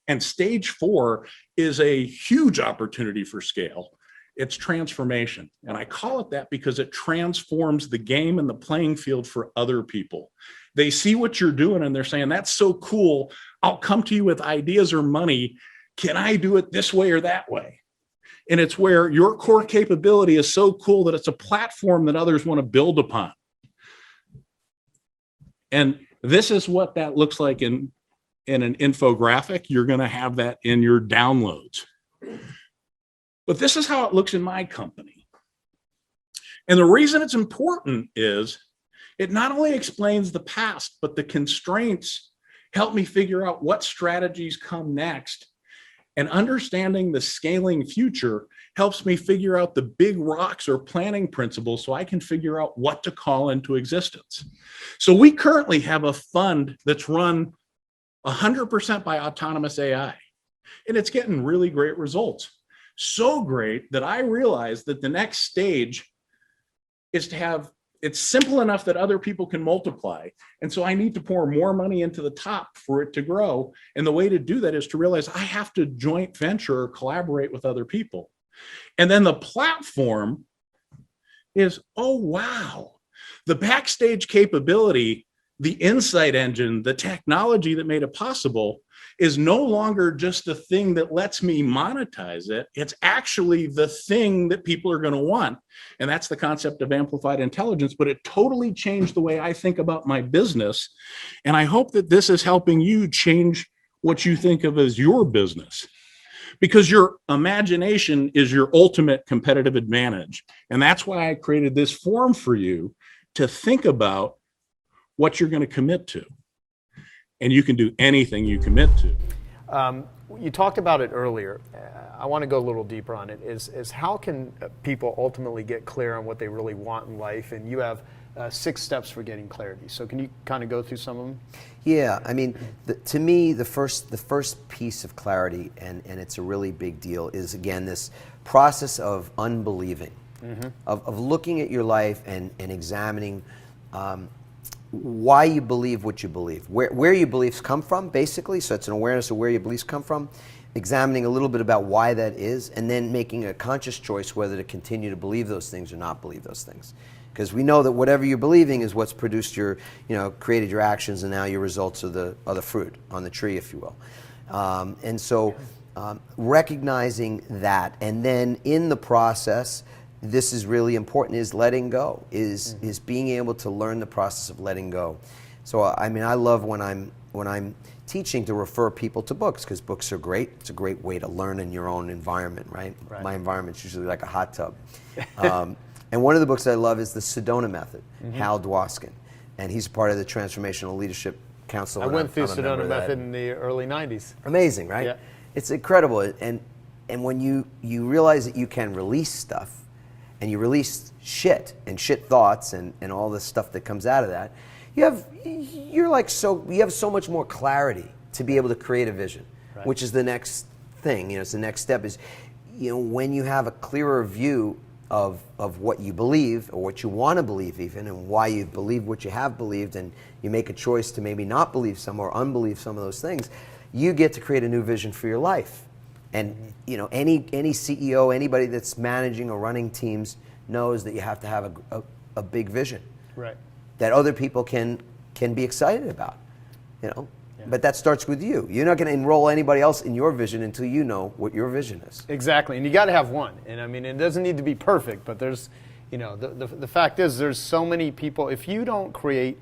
Speaker 8: And stage four is a huge opportunity for scale. It's transformation. And I call it that because it transforms the game and the playing field for other people. They see what you're doing and they're saying, that's so cool. I'll come to you with ideas or money. Can I do it this way or that way? And it's where your core capability is so cool that it's a platform that others want to build upon. And this is what that looks like in an infographic. You're going to have that in your downloads. But this is how it looks in my company. And the reason it's important is it not only explains the past, but the constraints help me figure out what strategies come next. And understanding the scaling future helps me figure out the big rocks or planning principles so I can figure out what to call into existence. So we currently have a fund that's run 100% by autonomous AI, and it's getting really great results. So great that I realized that the next stage is to have, it's simple enough that other people can multiply. And so I need to pour more money into the top for it to grow. And the way to do that is to realize I have to joint venture or collaborate with other people. And then the platform is, oh, wow, the backstage capability, the insight engine, the technology that made it possible is no longer just the thing that lets me monetize it. It's actually the thing that people are going to want. And that's the concept of amplified intelligence, but it totally changed the way I think about my business. And I hope that this is helping you change what you think of as your business. because your imagination is your ultimate competitive advantage. And that's why I created this form for you to think about what you're going to commit to. And you can do anything you commit to.
Speaker 1: You talked about it earlier. I want to go a little deeper on it. Is how can people ultimately get clear on what they really want in life? And you have 6 steps for getting clarity. So can you kind of go through some of them?
Speaker 9: Yeah, I mean, to me, the first piece of clarity, and it's a really big deal, is again this process of unbelieving, of looking at your life and examining why you believe what you believe, where your beliefs come from, basically. So it's an awareness of where your beliefs come from, examining a little bit about why that is, and then making a conscious choice whether to continue to believe those things or not believe those things. Because we know that whatever you're believing is what's produced your, created your actions, and now your results are the fruit on the tree, if you will. And so recognizing that, and then in the process, this is really important, is letting go, is being able to learn the process of letting go. So I mean, I love when I'm teaching to refer people to books, because books are great. It's a great way to learn in your own environment, right? My environment's usually like a hot tub. And one of the books I love is the Sedona Method, Hal Dwoskin, and he's part of the Transformational Leadership Council.
Speaker 1: I went through Sedona Method in the early 90s.
Speaker 9: Amazing, right?
Speaker 1: Yeah.
Speaker 9: It's incredible. And when you realize that you can release stuff, and you release shit and shit thoughts and all the stuff that comes out of that, you have so much more clarity to be able to create a vision, which is the next thing. It's the next step is, when you have a clearer view of what you believe, or what you want to believe even, and why you believe what you have believed, and you make a choice to maybe not believe some or unbelieve some of those things, you get to create a new vision for your life. And any CEO, anybody that's managing or running teams knows that you have to have a big vision, right? That other people can be excited about, But that starts with you. You're not going to enroll anybody else in your vision until you know what your vision is.
Speaker 1: Exactly, and you got to have one. And I mean, it doesn't need to be perfect, but there's, the fact is, there's so many people. If you don't create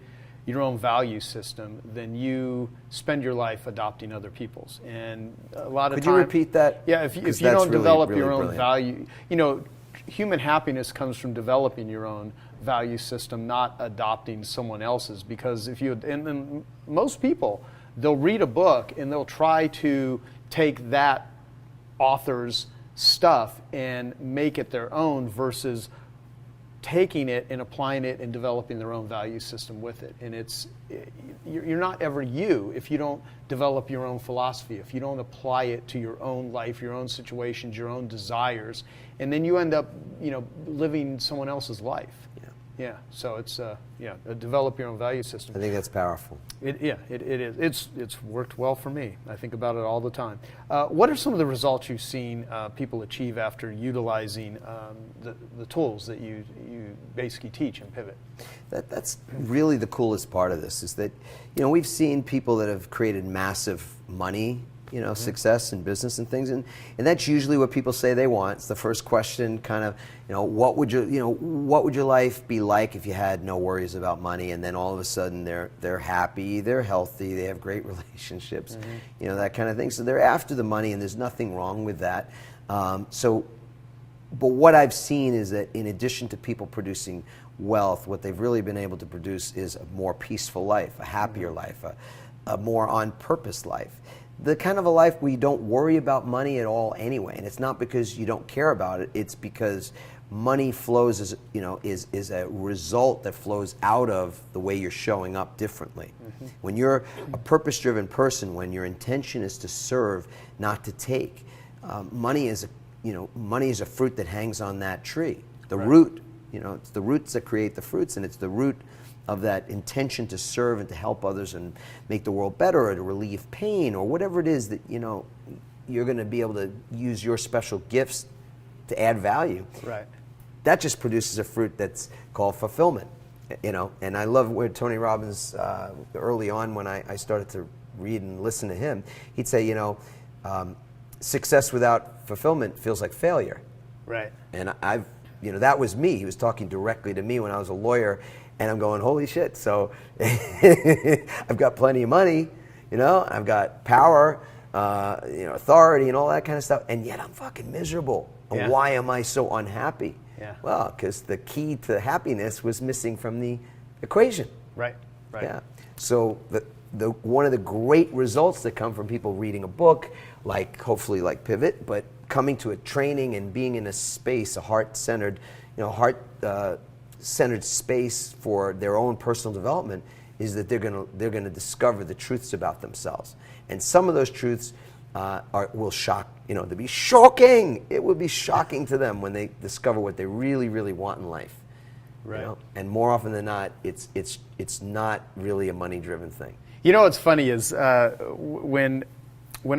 Speaker 1: your own value system, then you spend your life adopting other people's. And a lot of times,
Speaker 9: could you repeat that?
Speaker 1: Yeah, if you don't develop your own value, human happiness comes from developing your own value system, not adopting someone else's. Because and most people, they'll read a book and they'll try to take that author's stuff and make it their own, versus taking it and applying it and developing their own value system with it. And you're not ever you if you don't develop your own philosophy, if you don't apply it to your own life, your own situations, your own desires, and then you end up, living someone else's life. Yeah, so it's develop your own value system.
Speaker 9: I think that's powerful.
Speaker 1: It is. It's worked well for me. I think about it all the time. What are some of the results you've seen people achieve after utilizing the tools that you basically teach in Pivot?
Speaker 9: That's really the coolest part of this, is that we've seen people that have created massive money, success in business and things, and that's usually what people say they want. It's the first question, kind of, what would your life be like if you had no worries about money? And then all of a sudden they're happy, they're healthy, they have great relationships, that kind of thing. So they're after the money, and there's nothing wrong with that. But what I've seen is that in addition to people producing wealth, what they've really been able to produce is a more peaceful life, a happier life, a more on-purpose life. The kind of a life where you don't worry about money at all anyway. And it's not because you don't care about it, it's because money flows as, is a result that flows out of the way you're showing up differently. When you're a purpose-driven person, when your intention is to serve, not to take, money is a fruit that hangs on that tree. The root, it's the roots that create the fruits, and it's the root of that intention to serve and to help others and make the world better, or to relieve pain, or whatever it is that you're going to be able to use your special gifts to add value.
Speaker 1: Right.
Speaker 9: That just produces a fruit that's called fulfillment. And I love where Tony Robbins, early on when I started to read and listen to him, he'd say, success without fulfillment feels like failure.
Speaker 1: Right.
Speaker 9: And that was me. He was talking directly to me when I was a lawyer. And I'm going, holy shit. So I've got plenty of money, I've got power, authority and all that kind of stuff, and yet I'm fucking miserable. And
Speaker 10: Yeah.
Speaker 9: why am I so unhappy?
Speaker 10: Yeah.
Speaker 9: Well, because the key to happiness was missing from the equation.
Speaker 10: Right.
Speaker 9: Yeah. So one of the great results that come from people reading a book, hopefully like Pivot, but coming to a training and being in a space, a heart-centered, centered space for their own personal development, is that they're gonna discover the truths about themselves, and some of those truths will shock. They'll be shocking. It will be shocking to them when they discover what they really, really want in life.
Speaker 10: Right.
Speaker 9: And more often than not, it's not really a money-driven thing.
Speaker 10: What's funny is when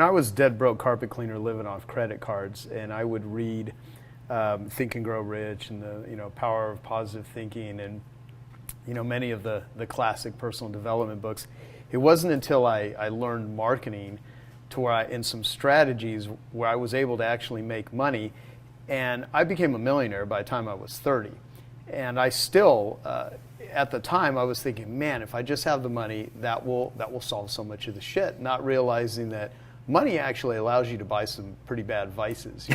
Speaker 10: I was dead broke carpet cleaner living off credit cards, and I would read Think and Grow Rich and the Power of Positive Thinking and many of the classic personal development books, it wasn't until I learned marketing to where in some strategies where I was able to actually make money, and I became a millionaire by the time I was 30. And I still, at the time, I was thinking, man, if I just have the money, that will solve so much of the shit. Not realizing that money actually allows you to buy some pretty bad vices.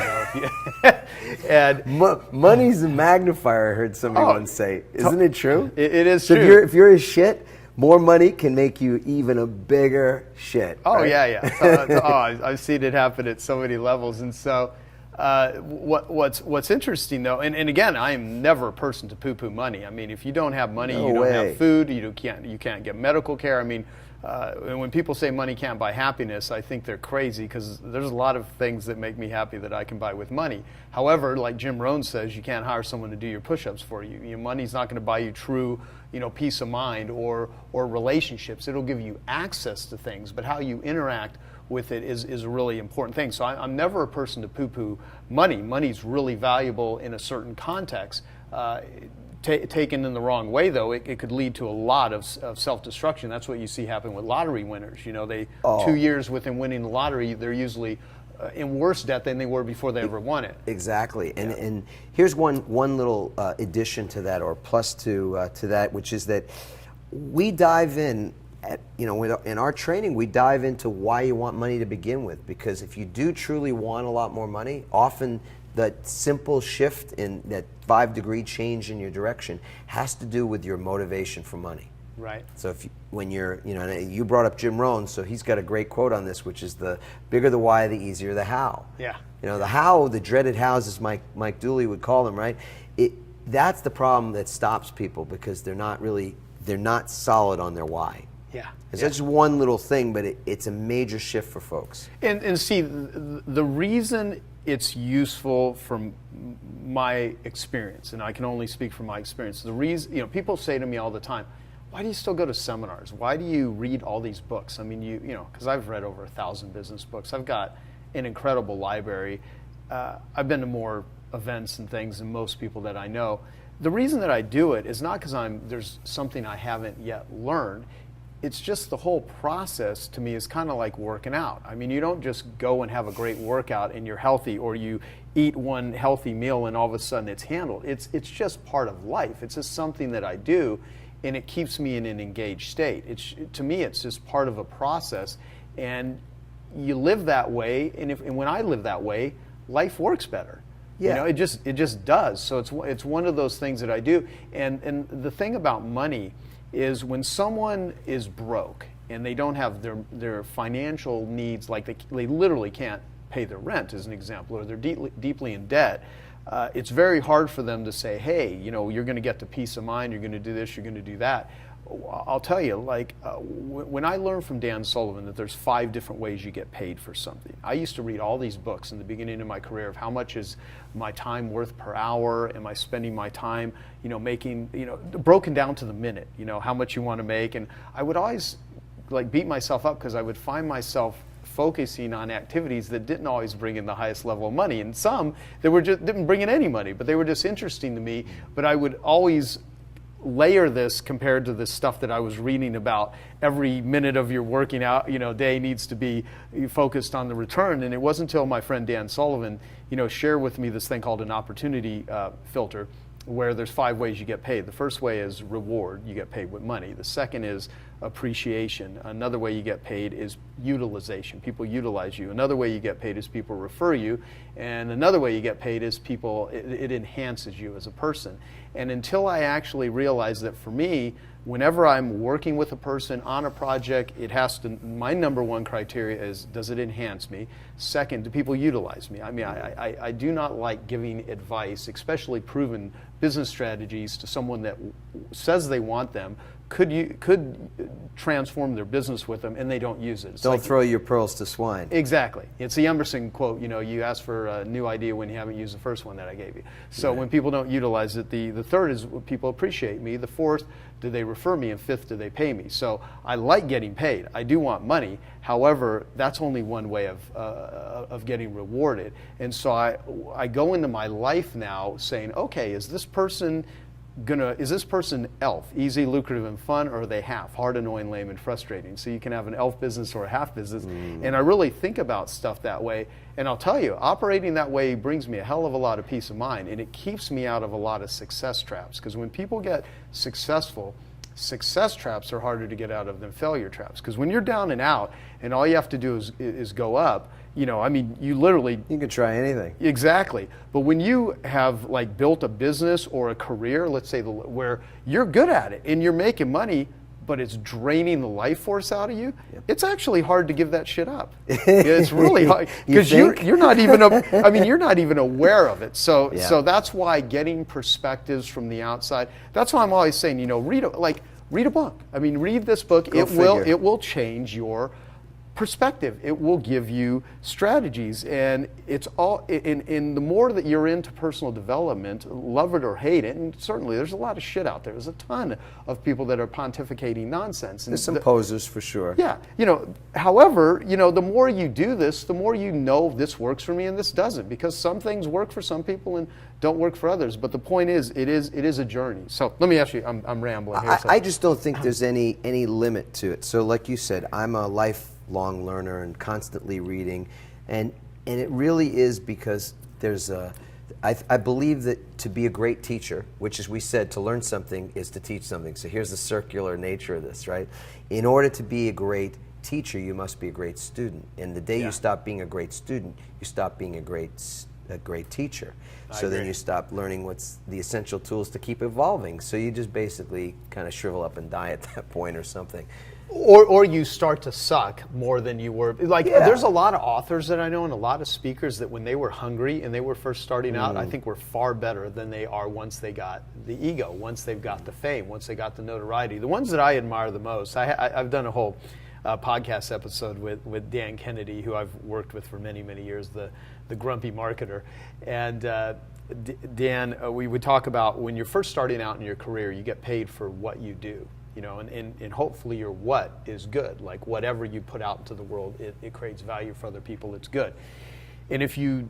Speaker 10: And
Speaker 9: money's a magnifier. I heard somebody once say, "Isn't it true?"
Speaker 10: It is
Speaker 9: so
Speaker 10: true.
Speaker 9: If you're a shit, more money can make you even a bigger shit.
Speaker 10: Oh,
Speaker 9: right?
Speaker 10: yeah. I've seen it happen at so many levels. And so what's interesting, though, and again, I am never a person to poo-poo money. I mean, if you don't have money, you don't have food, you can't get medical care. I mean, and when people say money can't buy happiness, I think they're crazy, because there's a lot of things that make me happy that I can buy with money. However, like Jim Rohn says, you can't hire someone to do your push-ups for you. Money's not going to buy you true, peace of mind or relationships. It'll give you access to things, but how you interact with it is a really important thing. So I'm never a person to poo-poo money. Money's really valuable in a certain context. Taken in the wrong way, though, it could lead to a lot of self-destruction. That's what you see happen with lottery winners. 2 years within winning the lottery, they're usually in worse debt than they were before they ever won it.
Speaker 9: Exactly. And here's one little addition to that, or plus to that, which is that we dive in in our training, we dive into why you want money to begin with. Because if you do truly want a lot more money, often that simple shift in that 5-degree change in your direction has to do with your motivation for money.
Speaker 10: Right.
Speaker 9: So when you're, you brought up Jim Rohn, so he's got a great quote on this, which is the bigger the why, the easier the how.
Speaker 10: Yeah.
Speaker 9: The how, the dreaded hows, as Mike Dooley would call them, right? That's the problem that stops people, because they're not solid on their why.
Speaker 10: Yeah.
Speaker 9: It's just one little thing, but it's a major shift for folks.
Speaker 10: And see, the reason it's useful from my experience, and I can only speak from my experience, the reason, people say to me all the time, why do you still go to seminars? Why do you read all these books? I mean, because I've read over 1,000 business books. I've got an incredible library. I've been to more events and things than most people that I know. The reason that I do it is not because there's something I haven't yet learned. It's just the whole process to me is kind of like working out. I mean, you don't just go and have a great workout and you're healthy, or you eat one healthy meal and all of a sudden it's handled. It's just part of life. It's just something that I do, and it keeps me in an engaged state. To me, it's just part of a process, and you live that way. And when I live that way, life works better.
Speaker 9: Yeah.
Speaker 10: It just does. So it's one of those things that I do. And the thing about money is, when someone is broke and they don't have their financial needs, like they literally can't pay their rent, as an example, or they're deeply in debt, it's very hard for them to say, hey, you're going to get to peace of mind, you're going to do this, you're going to do that. I'll tell you, when I learned from Dan Sullivan that there's 5 different ways you get paid for something, I used to read all these books in the beginning of my career of how much is my time worth per hour, am I spending my time, making, broken down to the minute, how much you want to make. And I would always beat myself up, because I would find myself focusing on activities that didn't always bring in the highest level of money. And some that didn't bring in any money, but they were just interesting to me. But I would always layer this compared to the stuff that I was reading about. Every minute of your working out, day needs to be focused on the return. And it wasn't until my friend Dan Sullivan, shared with me this thing called an opportunity filter, where there's 5 ways you get paid. The first way is reward. You get paid with money. The second is appreciation. Another way you get paid is utilization. People utilize you. Another way you get paid is people refer you. And another way you get paid is it enhances you as a person. And until I actually realized that for me, whenever I'm working with a person on a project, my number one criteria is, does it enhance me? Second, do people utilize me? I mean, I do not like giving advice, especially proven business strategies, to someone that says they want them, could transform their business with them, and they don't use it.
Speaker 9: Don't throw your pearls to swine.
Speaker 10: Exactly. It's the Emerson quote, you ask for a new idea when you haven't used the first one that I gave you. So when people don't utilize it, the third is people appreciate me. The fourth, do they refer me? And fifth, do they pay me? So I like getting paid. I do want money. However, that's only one way of getting rewarded. And so I go into my life now saying, okay, is this person ELF, easy, lucrative, and fun, or are they half, hard, annoying, lame, and frustrating? So you can have an ELF business or a half business. And I really think about stuff that way. And I'll tell you, operating that way brings me a hell of a lot of peace of mind, and it keeps me out of a lot of success traps. Because when people get successful, success traps are harder to get out of than failure traps. Because when you're down and out, and all you have to do is go up, you can
Speaker 9: try anything.
Speaker 10: Exactly. But when you have built a business or a career, let's say where you're good at it and you're making money, but it's draining the life force out of you, it's actually hard to give that shit up. It's really hard because you're not even aware of it. So that's why getting perspectives from the outside. That's why I'm always saying, read a book. I mean, read this book. It will change your perspective. It will give you strategies, and it's all in the more that you're into personal development, love it or hate it, and certainly there's a lot of shit out there. There's a ton of people that are pontificating nonsense.
Speaker 9: There's some posers for sure.
Speaker 10: Yeah. However, the more you do this, the more you know this works for me and this doesn't, because some things work for some people and don't work for others. But the point is, it is a journey. So let me ask you, I'm rambling here.
Speaker 9: I just don't think there's any limit to it. So like you said, I'm a lifelong learner and constantly reading, and it really is because I believe that to be a great teacher, which as we said, to learn something is to teach something. So here's the circular nature of this, right? In order to be a great teacher, you must be a great student. And the day you stop being a great student, you stop being a great teacher. So then you stop learning what's the essential tools to keep evolving. So you just basically kind of shrivel up and die at that point or something.
Speaker 10: Or you start to suck more than you were. There's a lot of authors that I know and a lot of speakers that when they were hungry and they were first starting out, I think were far better than they are once they got the ego, once they've got the fame, once they got the notoriety. The ones that I admire the most, I've done a whole podcast episode with Dan Kennedy, who I've worked with for many, many years, the grumpy marketer. And Dan, we would talk about when you're first starting out in your career, you get paid for what you do. And hopefully your what is good. Like whatever you put out into the world, it creates value for other people, it's good. And if you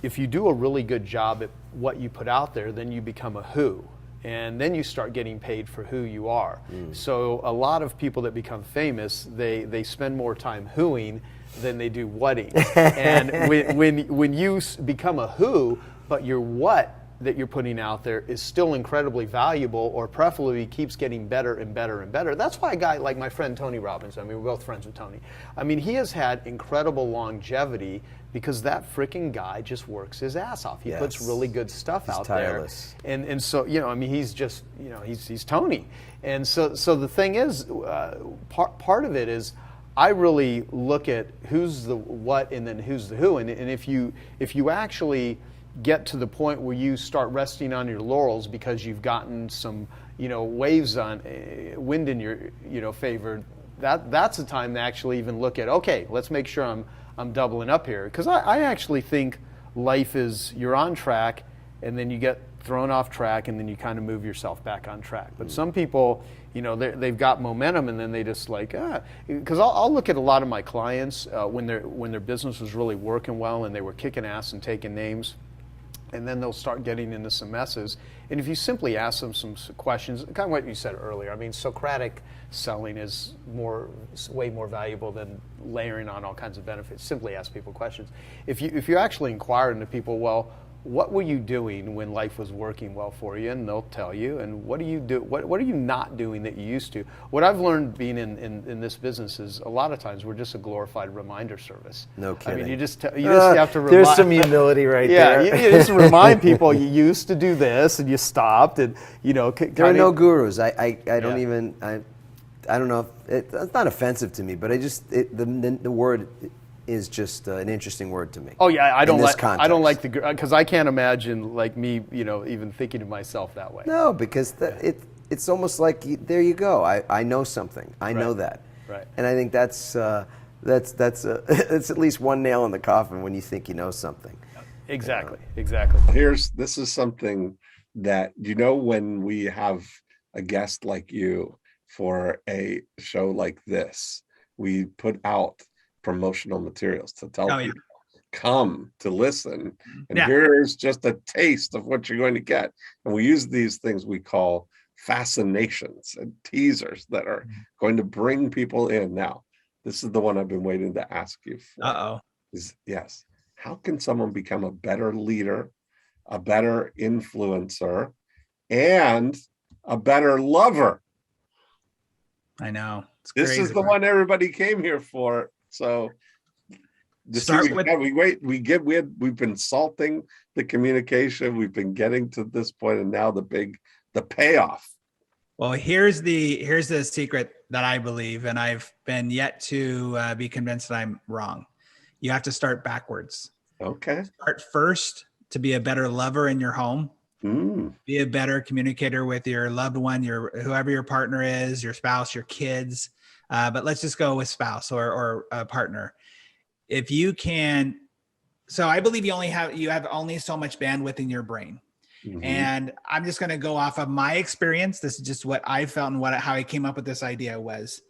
Speaker 10: do a really good job at what you put out there, then you become a who. And then you start getting paid for who you are. So a lot of people that become famous, they spend more time whoing than they do whatting. And when you become a who, but your what that you're putting out there is still incredibly valuable, or preferably keeps getting better and better and better. That's why a guy like my friend Tony Robbins, we're both friends with Tony. He has had incredible longevity because that freaking guy just works his ass off. He puts really good stuff out
Speaker 9: tireless.
Speaker 10: there. And so, he's just, he's Tony. And so the thing is, part of it is, I really look at who's the what and then who's the who. And if you actually get to the point where you start resting on your laurels because you've gotten some, waves on wind in your favor, that's the time to actually even look at, okay, let's make sure I'm doubling up here. Because I actually think life is, you're on track and then you get thrown off track and then you kind of move yourself back on track. But some people, they've got momentum and then they just because I'll look at a lot of my clients when their business was really working well and they were kicking ass and taking names. And then they'll start getting into some messes. And if you simply ask them some questions, kind of what you said earlier, Socratic selling is way more valuable than layering on all kinds of benefits. Simply ask people questions. If you actually inquire into people, well, what were you doing when life was working well for you? And they'll tell you. And what do you do? What are you not doing that you used to? What I've learned being in this business is a lot of times we're just a glorified reminder service.
Speaker 9: No kidding.
Speaker 10: I mean, you just have to remind.
Speaker 9: There's some humility right there.
Speaker 10: Yeah, you just remind people you used to do this and you stopped, and
Speaker 9: there are no gurus. I don't even I don't know if it's not offensive to me, but the word is just an interesting word to me.
Speaker 10: Oh yeah, I don't like the, because I can't imagine like me, even thinking of myself that way.
Speaker 9: No, because it's almost like there you go. I know something. I know that.
Speaker 10: Right.
Speaker 9: And I think that's it's at least one nail in the coffin when you think you know something.
Speaker 10: Exactly. Exactly.
Speaker 11: This is something that when we have a guest like you for a show like this, we put out promotional materials to tell people come to listen, and here's just a taste of what you're going to get. And we use these things we call fascinations and teasers that are going to bring people in. Now, this is the one I've been waiting to ask you for. Yes, how can someone become a better leader, a better influencer, and a better lover?
Speaker 12: I know.
Speaker 11: This is the one everybody came here for. So we've been salting the communication. We've been getting to this point, and now the payoff.
Speaker 12: Well, here's the secret that I believe, and I've been yet to be convinced that I'm wrong. You have to start backwards.
Speaker 11: Okay.
Speaker 12: Start first to be a better lover in your home. Be a better communicator with your loved one, whoever your partner is, your spouse, your kids. But let's just go with spouse or a partner. If you can, so I believe you have only so much bandwidth in your brain. And I'm just going to go off of my experience. This is just what I felt and how I came up with this idea was,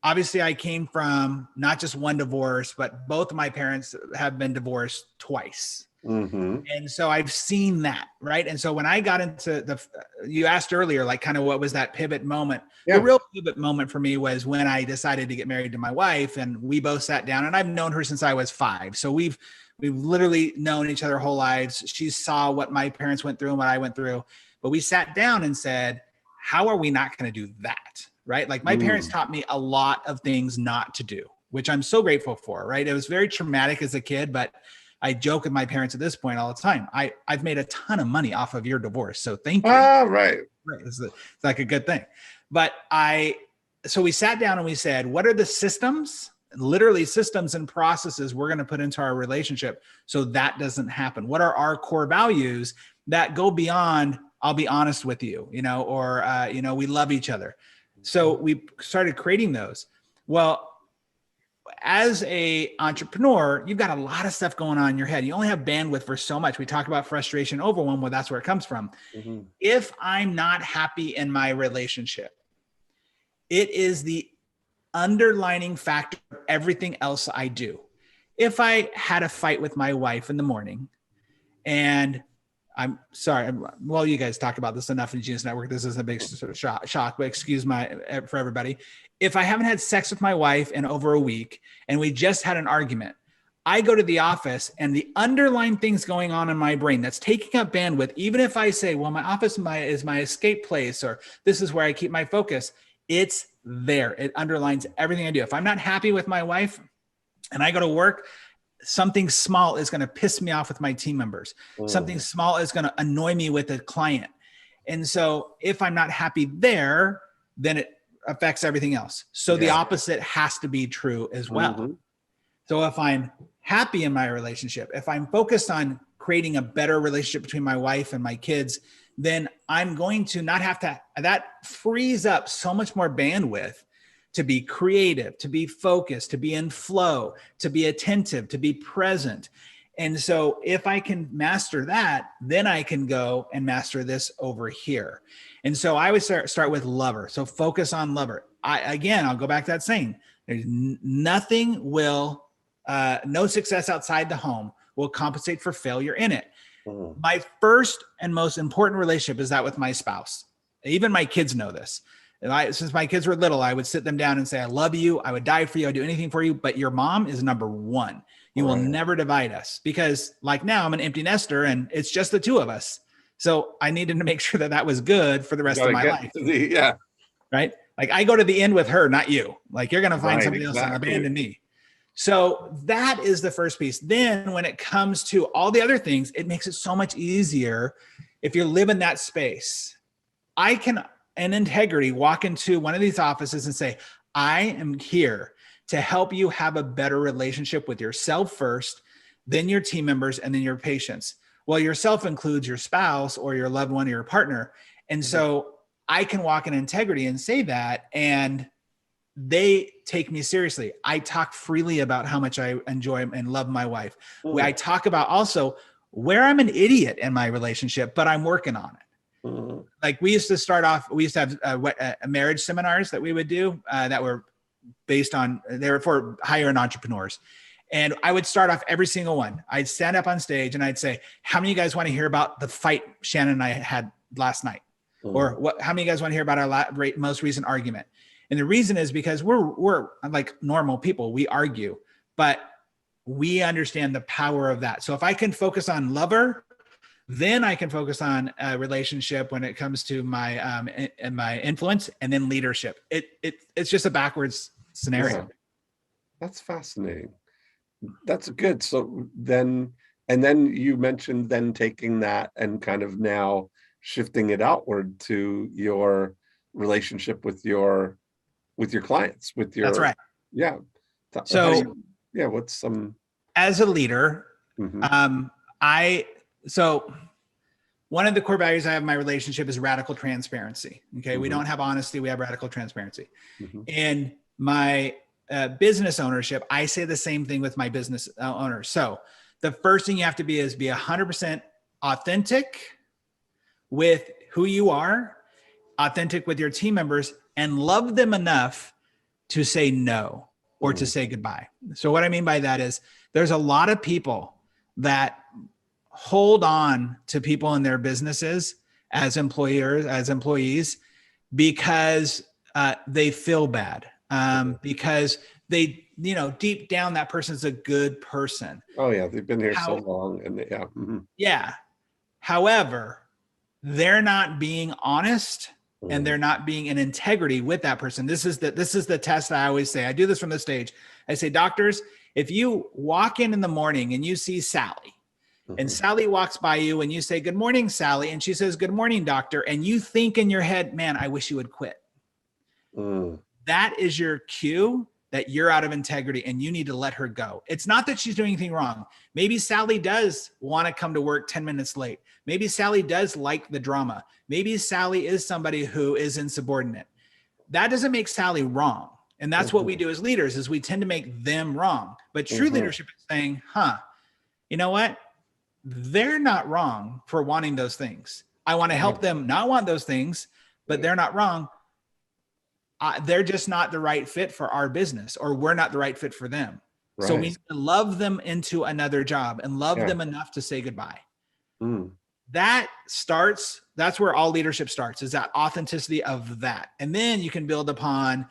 Speaker 12: obviously I came from not just one divorce, but both of my parents have been divorced twice. And so I've seen that, right? And so when I got into you asked earlier, like kind of what was that pivot moment? The real pivot moment for me was when I decided to get married to my wife, and we both sat down, and I've known her since I was 5. So we've literally known each other our whole lives. She saw what my parents went through and what I went through, but we sat down and said, how are we not going to do that? Right? Like my parents taught me a lot of things not to do, which I'm so grateful for, right? It was very traumatic as a kid, but I joke with my parents at this point all the time. I've made a ton of money off of your divorce. So thank you.
Speaker 11: Right.
Speaker 12: It's like a good thing. But so we sat down and we said, what are the systems, literally systems and processes we're going to put into our relationship so that doesn't happen? What are our core values that go beyond, I'll be honest with you, or, we love each other. So we started creating those. Well, as a entrepreneur, you've got a lot of stuff going on in your head. You only have bandwidth for so much. We talk about frustration, overwhelm. Well, that's where it comes from. If I'm not happy in my relationship, it is the underlining factor of everything else I do. If I had a fight with my wife in the morning, and I'm sorry, well, you guys talk about this enough in Genius Network. This is a big sort of shock, but excuse for everybody. If I haven't had sex with my wife in over a week and we just had an argument, I go to the office and the underlying things going on in my brain that's taking up bandwidth, even if I say, well, my office is my escape place, or this is where I keep my focus, it's there. It underlines everything I do. If I'm not happy with my wife and I go to work, something small is going to piss me off with my team members. Something small is going to annoy me with a client. And so if I'm not happy there, then it affects everything else. So the opposite has to be true as well. So if I'm happy in my relationship, if I'm focused on creating a better relationship between my wife and my kids, then I'm going to not have to, that frees up so much more bandwidth to be creative, to be focused, to be in flow, to be attentive, to be present. And so if I can master that, then I can go and master this over here. And so I would start with lover. So focus on lover. I'll go back to that saying, there's nothing will, no success outside the home will compensate for failure in it. My first and most important relationship is that with my spouse. Even my kids know this. Since my kids were little, I would sit them down and say, I love you. I would die for you. I'd do anything for you. But your mom is number one. You will never divide us, because like now I'm an empty nester and it's just the two of us. So I needed to make sure that that was good for the rest of my life. Right? Like I go to the end with her, not you. Like you're going to find somebody else and abandon me. So that is the first piece. Then when it comes to all the other things, it makes it so much easier if you live in that space. I can, in integrity, walk into one of these offices and say, I am here to help you have a better relationship with yourself first, then your team members, and then your patients. Well, yourself includes your spouse or your loved one or your partner. And so I can walk in integrity and say that, and they take me seriously. I talk freely about how much I enjoy and love my wife. I talk about also where I'm an idiot in my relationship, but I'm working on it. Like we used to have marriage seminars that we would do that were based on, they were for higher-end entrepreneurs. And I would start off every single one. I'd stand up on stage and I'd say, how many of you guys want to hear about the fight Shannon and I had last night? Or how many of you guys want to hear about our most recent argument? And the reason is because we're like normal people. We argue, but we understand the power of that. So if I can focus on lover, then I can focus on a relationship when it comes to my influence, and then leadership. It's just a backwards scenario.
Speaker 11: Yeah. That's fascinating. That's good. So then you mentioned then taking that and kind of now shifting it outward to your relationship with your clients, with your.
Speaker 12: That's right.
Speaker 11: Yeah.
Speaker 12: So
Speaker 11: what's some.
Speaker 12: As a leader, So one of the core values I have in my relationship is radical transparency. Okay. We don't have honesty. We have radical transparency. And my business ownership, I say the same thing with my business owners. So the first thing you have to be is be 100% authentic with who you are, authentic with your team members, and love them enough to say no or to say goodbye. So what I mean by that is there's a lot of people that hold on to people in their businesses as employees because they feel bad, because they, deep down that person's a good person.
Speaker 11: Oh yeah, they've been here so long, and
Speaker 12: yeah. However, they're not being honest, and they're not being in integrity with that person. This is the test I always say. I do this from the stage. I say, doctors, if you walk in the morning and you see Sally, and Sally walks by you and you say, good morning, Sally. And she says, good morning, doctor. And you think in your head, man, I wish you would quit. That is your cue that you're out of integrity and you need to let her go. It's not that she's doing anything wrong. Maybe Sally does want to come to work 10 minutes late. Maybe Sally does like the drama. Maybe Sally is somebody who is insubordinate. That doesn't make Sally wrong. And that's what we do as leaders, is we tend to make them wrong. But true leadership is saying, you know what? They're not wrong for wanting those things. I want to help them not want those things, but they're not wrong. They're just not the right fit for our business, or we're not the right fit for them. Right. So we need to love them into another job and love them enough to say goodbye. That's where all leadership starts, is that authenticity of that. And then you can build upon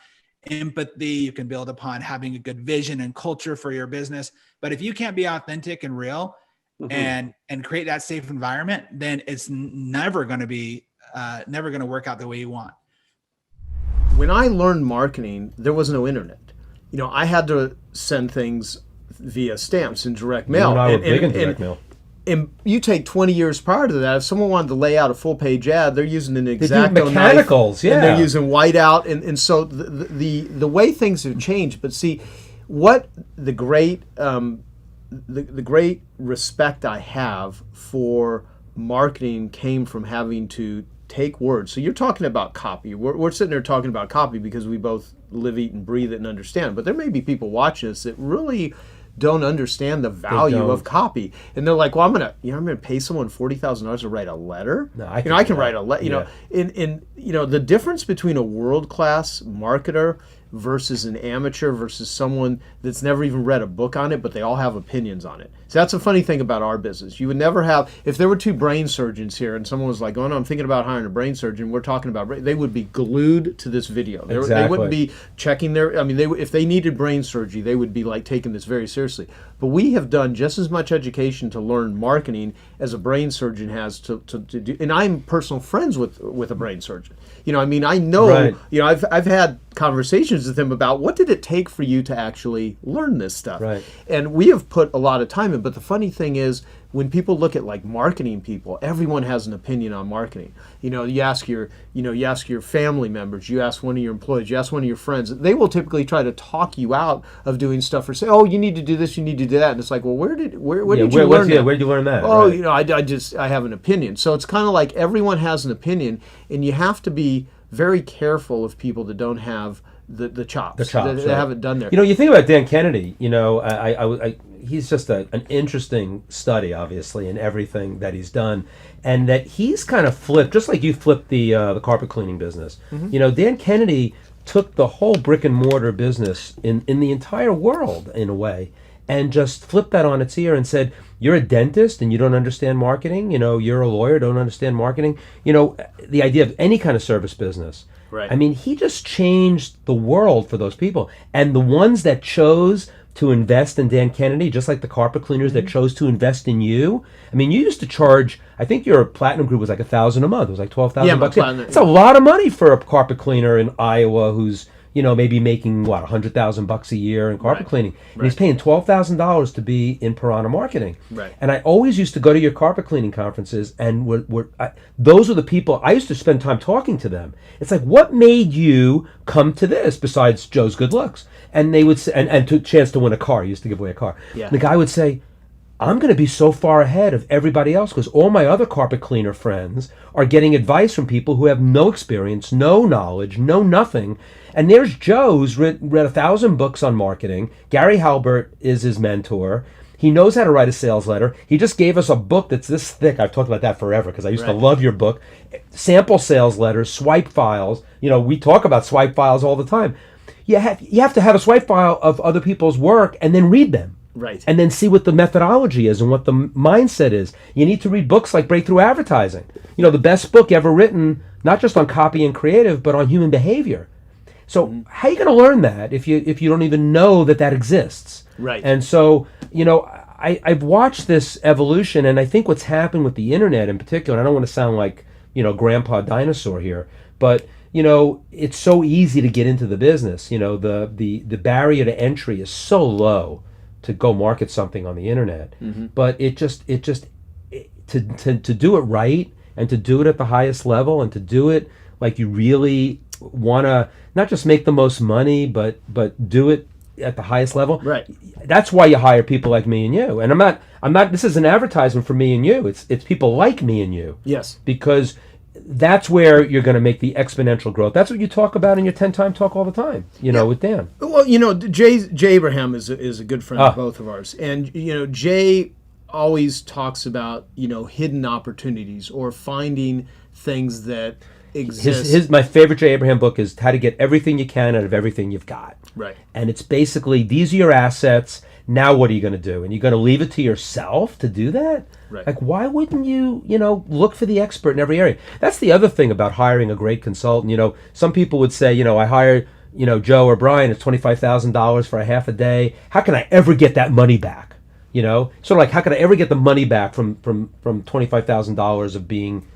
Speaker 12: empathy. You can build upon having a good vision and culture for your business. But if you can't be authentic and real, and create that safe environment, then it's never going to work out the way you want.
Speaker 1: When I learned marketing, there was no internet. I had to send things via stamps and direct mail.
Speaker 13: You and I were big in direct mail.
Speaker 1: And you take 20 years prior to that, if someone wanted to lay out a full-page ad, they're using an X-Acto
Speaker 13: mechanicals,
Speaker 1: knife, and they're using whiteout, and so the way things have changed. But see, what the great respect I have for marketing came from having to take words. So you're talking about copy. We're sitting there talking about copy because we both live, eat, and breathe it and understand. But there may be people watching us that really don't understand the value of copy, and they're like, "Well, I'm gonna pay someone $40,000 to write a letter. No, I can write a letter. The difference between a world-class marketer
Speaker 6: versus an amateur versus someone that's never even read a book on it, but they all have opinions on it. So that's a funny thing about our business. You would never have, if there were two brain surgeons here and someone was like, oh no, I'm thinking about hiring a brain surgeon, we're talking about, they would be glued to this video. They wouldn't be checking their, I mean, if they needed brain surgery, they would be like taking this very seriously. But we have done just as much education to learn marketing as a brain surgeon has to do, and I'm personal friends with a brain surgeon. You know, I mean, I know, you know, I've had conversations with him about what did it take for you to actually learn this stuff. Right. And we have put a lot of time in, but the funny thing is when people look at like marketing people, everyone has an opinion on marketing. You know, you ask your family members, you ask one of your employees, you ask one of your friends, they will typically try to talk you out of doing stuff or say, oh, you need to do this, you need to do that. And it's like, well, where did you learn that?
Speaker 13: Where did you learn that?
Speaker 6: Oh, you know, I have an opinion. So it's kind of like everyone has an opinion, and you have to be very careful of people that don't have the chops. They haven't done their.
Speaker 13: You know, you think about Dan Kennedy. You know, he's just an interesting study, obviously, in everything that he's done, and that he's kind of flipped, just like you flipped the carpet cleaning business. Mm-hmm. You know, Dan Kennedy took the whole brick and mortar business in the entire world, in a way, and just flipped that on its ear and said, you're a dentist and you don't understand marketing. You know, you're a lawyer, don't understand marketing. You know, the idea of any kind of service business. Right. I mean, he just changed the world for those people. And the ones that chose to invest in Dan Kennedy, just like the carpet cleaners that chose to invest in you. I mean, you used to charge, I think your platinum group was like $1,000 a month. It was like $12,000 bucks. It's a lot of money for a carpet cleaner in Iowa who's, you know, maybe making what, $100,000 a year in carpet cleaning. And he's paying $12,000 to be in Piranha Marketing. Right. And I always used to go to your carpet cleaning conferences, and those were the people I used to spend time talking to them. It's like, what made you come to this besides Joe's good looks? And they would say, and to chance to win a car. He used to give away a car. Yeah. The guy would say, I'm going to be so far ahead of everybody else because all my other carpet cleaner friends are getting advice from people who have no experience, no knowledge, no nothing. And there's Joe, who's read 1,000 books on marketing. Gary Halbert is his mentor. He knows how to write a sales letter. He just gave us a book that's this thick. I've talked about that forever because I used to love your book. Sample sales letters, swipe files. You know, we talk about swipe files all the time. You have to have a swipe file of other people's work and then read them. Right. And then see what the methodology is and what the mindset is. You need to read books like Breakthrough Advertising. You know, the best book ever written, not just on copy and creative, but on human behavior. So how are you going to learn that if you don't even know that exists? Right. And so, you know, I've watched this evolution, and I think what's happened with the internet in particular, and I don't want to sound like, you know, Grandpa Dinosaur here, but, you know, it's so easy to get into the business. You know, the barrier to entry is so low to go market something on the internet. Mm-hmm. But to do it right and to do it at the highest level and to do it like you really want to not just make the most money, but do it at the highest level. Right. That's why you hire people like me and you. And I'm not. This is an advertisement for me and you. It's people like me and you. Yes. Because that's where you're going to make the exponential growth. That's what you talk about in your 10-time talk all the time, you know, with Dan.
Speaker 6: Well, you know, Jay Abraham is a good friend of both of ours. And, you know, Jay always talks about, you know, hidden opportunities or finding things that exist.
Speaker 13: My favorite Jay Abraham book is How to Get Everything You Can Out of Everything You've Got. Right. And it's basically, these are your assets. Now what are you going to do? And you're going to leave it to yourself to do that? Right. Like, why wouldn't you, you know, look for the expert in every area? That's the other thing about hiring a great consultant. You know, some people would say, you know, I hired, you know, Joe or Brian, it's $25,000 for a half a day. How can I ever get that money back? You know, sort of like, how can I ever get the money back from $25,000 of being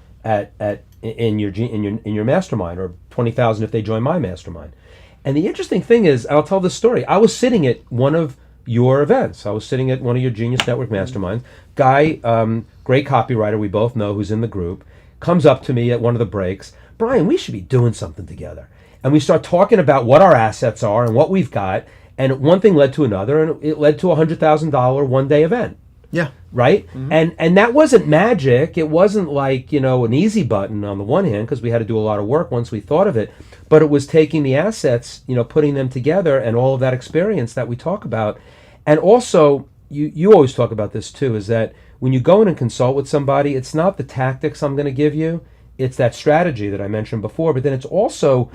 Speaker 13: in your mastermind, or $20,000 if they join my mastermind? And the interesting thing is, I'll tell this story. I was sitting at one of your events. I was sitting at one of your Genius Network masterminds. Guy, great copywriter we both know who's in the group, comes up to me at one of the breaks. Brian, we should be doing something together. And we start talking about what our assets are and what we've got. And one thing led to another, and it led to a $100,000 one-day event. Yeah. Right? Mm-hmm. And that wasn't magic. It wasn't like, you know, an easy button on the one hand, because we had to do a lot of work once we thought of it. But it was taking the assets, you know, putting them together, and all of that experience that we talk about. And also, you always talk about this too, is that when you go in and consult with somebody, it's not the tactics I'm going to give you, it's that strategy that I mentioned before, but then it's also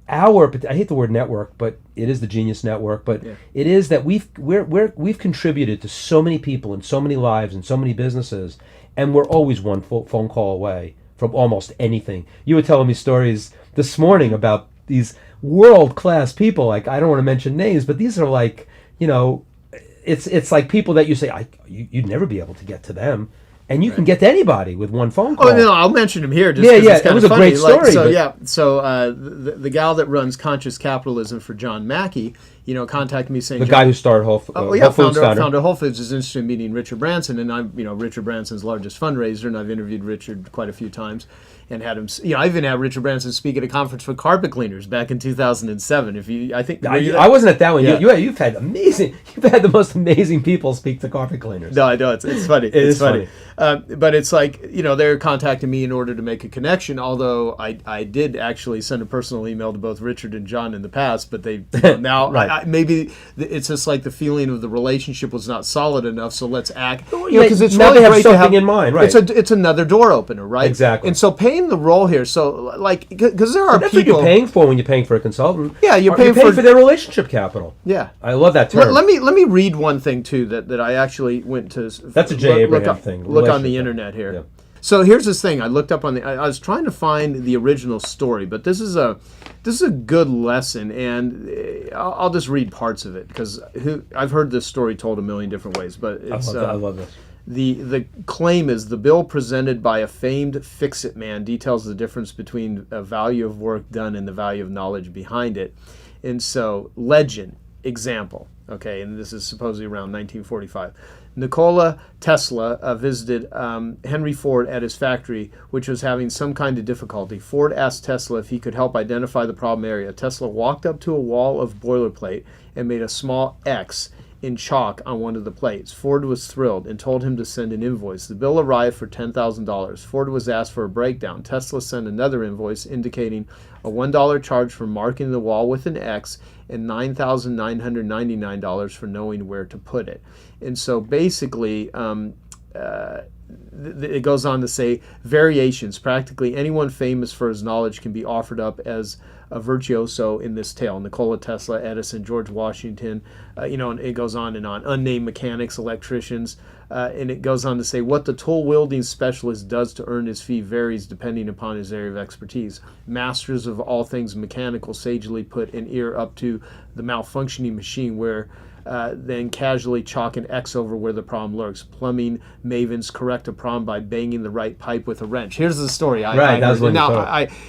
Speaker 13: I hate the word network, but it is the Genius Network. But it is that we've contributed to so many people and so many lives and so many businesses, and we're always one phone call away from almost anything. You were telling me stories this morning about these world-class people. Like, I don't want to mention names, but these are like, it's like people that you say you'd never be able to get to them. And you can get to anybody with one phone call.
Speaker 14: Oh no, I'll mention him here. Just
Speaker 13: it was a
Speaker 14: funny.
Speaker 13: great story.
Speaker 14: The gal that runs Conscious Capitalism for John Mackey, contacted me saying
Speaker 13: the guy who started Whole Foods
Speaker 14: founder Whole Foods is interested in meeting Richard Branson, and I'm Richard Branson's largest fundraiser, and I've interviewed Richard quite a few times, and had him. I even had Richard Branson speak at a conference for carpet cleaners back in 2007.
Speaker 13: I wasn't at that one. Yeah. You've had the most amazing people speak to carpet cleaners.
Speaker 14: No, I know it's funny. It's funny. But it's like, they're contacting me in order to make a connection, although I did actually send a personal email to both Richard and John in the past, but they now
Speaker 13: right.
Speaker 14: maybe it's just like the feeling of the relationship was not solid enough, so let's act.
Speaker 13: Because it's now really they have something in mind, right?
Speaker 14: It's another door opener, right?
Speaker 13: Exactly.
Speaker 14: And so paying the role here, so like, because there are
Speaker 13: that's
Speaker 14: people.
Speaker 13: What you're paying for when you're paying for a consultant.
Speaker 14: Yeah, you're paying
Speaker 13: for their relationship capital.
Speaker 14: Yeah,
Speaker 13: I love that term.
Speaker 14: Let me read one thing too that I actually went to.
Speaker 13: That's a Jay Abraham thing.
Speaker 14: Look on the internet here. Yeah. So here's this thing I looked up on I was trying to find the original story, but this is a good lesson, and I'll just read parts of it because I've heard this story told a million different ways, but it's
Speaker 13: I love this.
Speaker 14: The claim is the bill presented by a famed fix-it man details the difference between a value of work done and the value of knowledge behind it. And so, legend, example, okay, and this is supposedly around 1945. Nikola Tesla visited Henry Ford at his factory, which was having some kind of difficulty. Ford asked Tesla if he could help identify the problem area. Tesla walked up to a wall of boilerplate and made a small X in chalk on one of the plates. Ford was thrilled and told him to send an invoice. The bill arrived for $10,000. Ford was asked for a breakdown. Tesla sent another invoice indicating a $1 charge for marking the wall with an X and $9,999 for knowing where to put it. And so basically, it goes on to say variations. Practically anyone famous for his knowledge can be offered up as a virtuoso in this tale. Nikola Tesla, Edison, George Washington, and it goes on and on. Unnamed mechanics, electricians, and it goes on to say what the tool wielding specialist does to earn his fee varies depending upon his area of expertise. Masters of all things mechanical sagely put an ear up to the malfunctioning machine where then casually chalk an X over where the problem lurks. Plumbing mavens correct a problem by banging the right pipe with a wrench. Here's the story.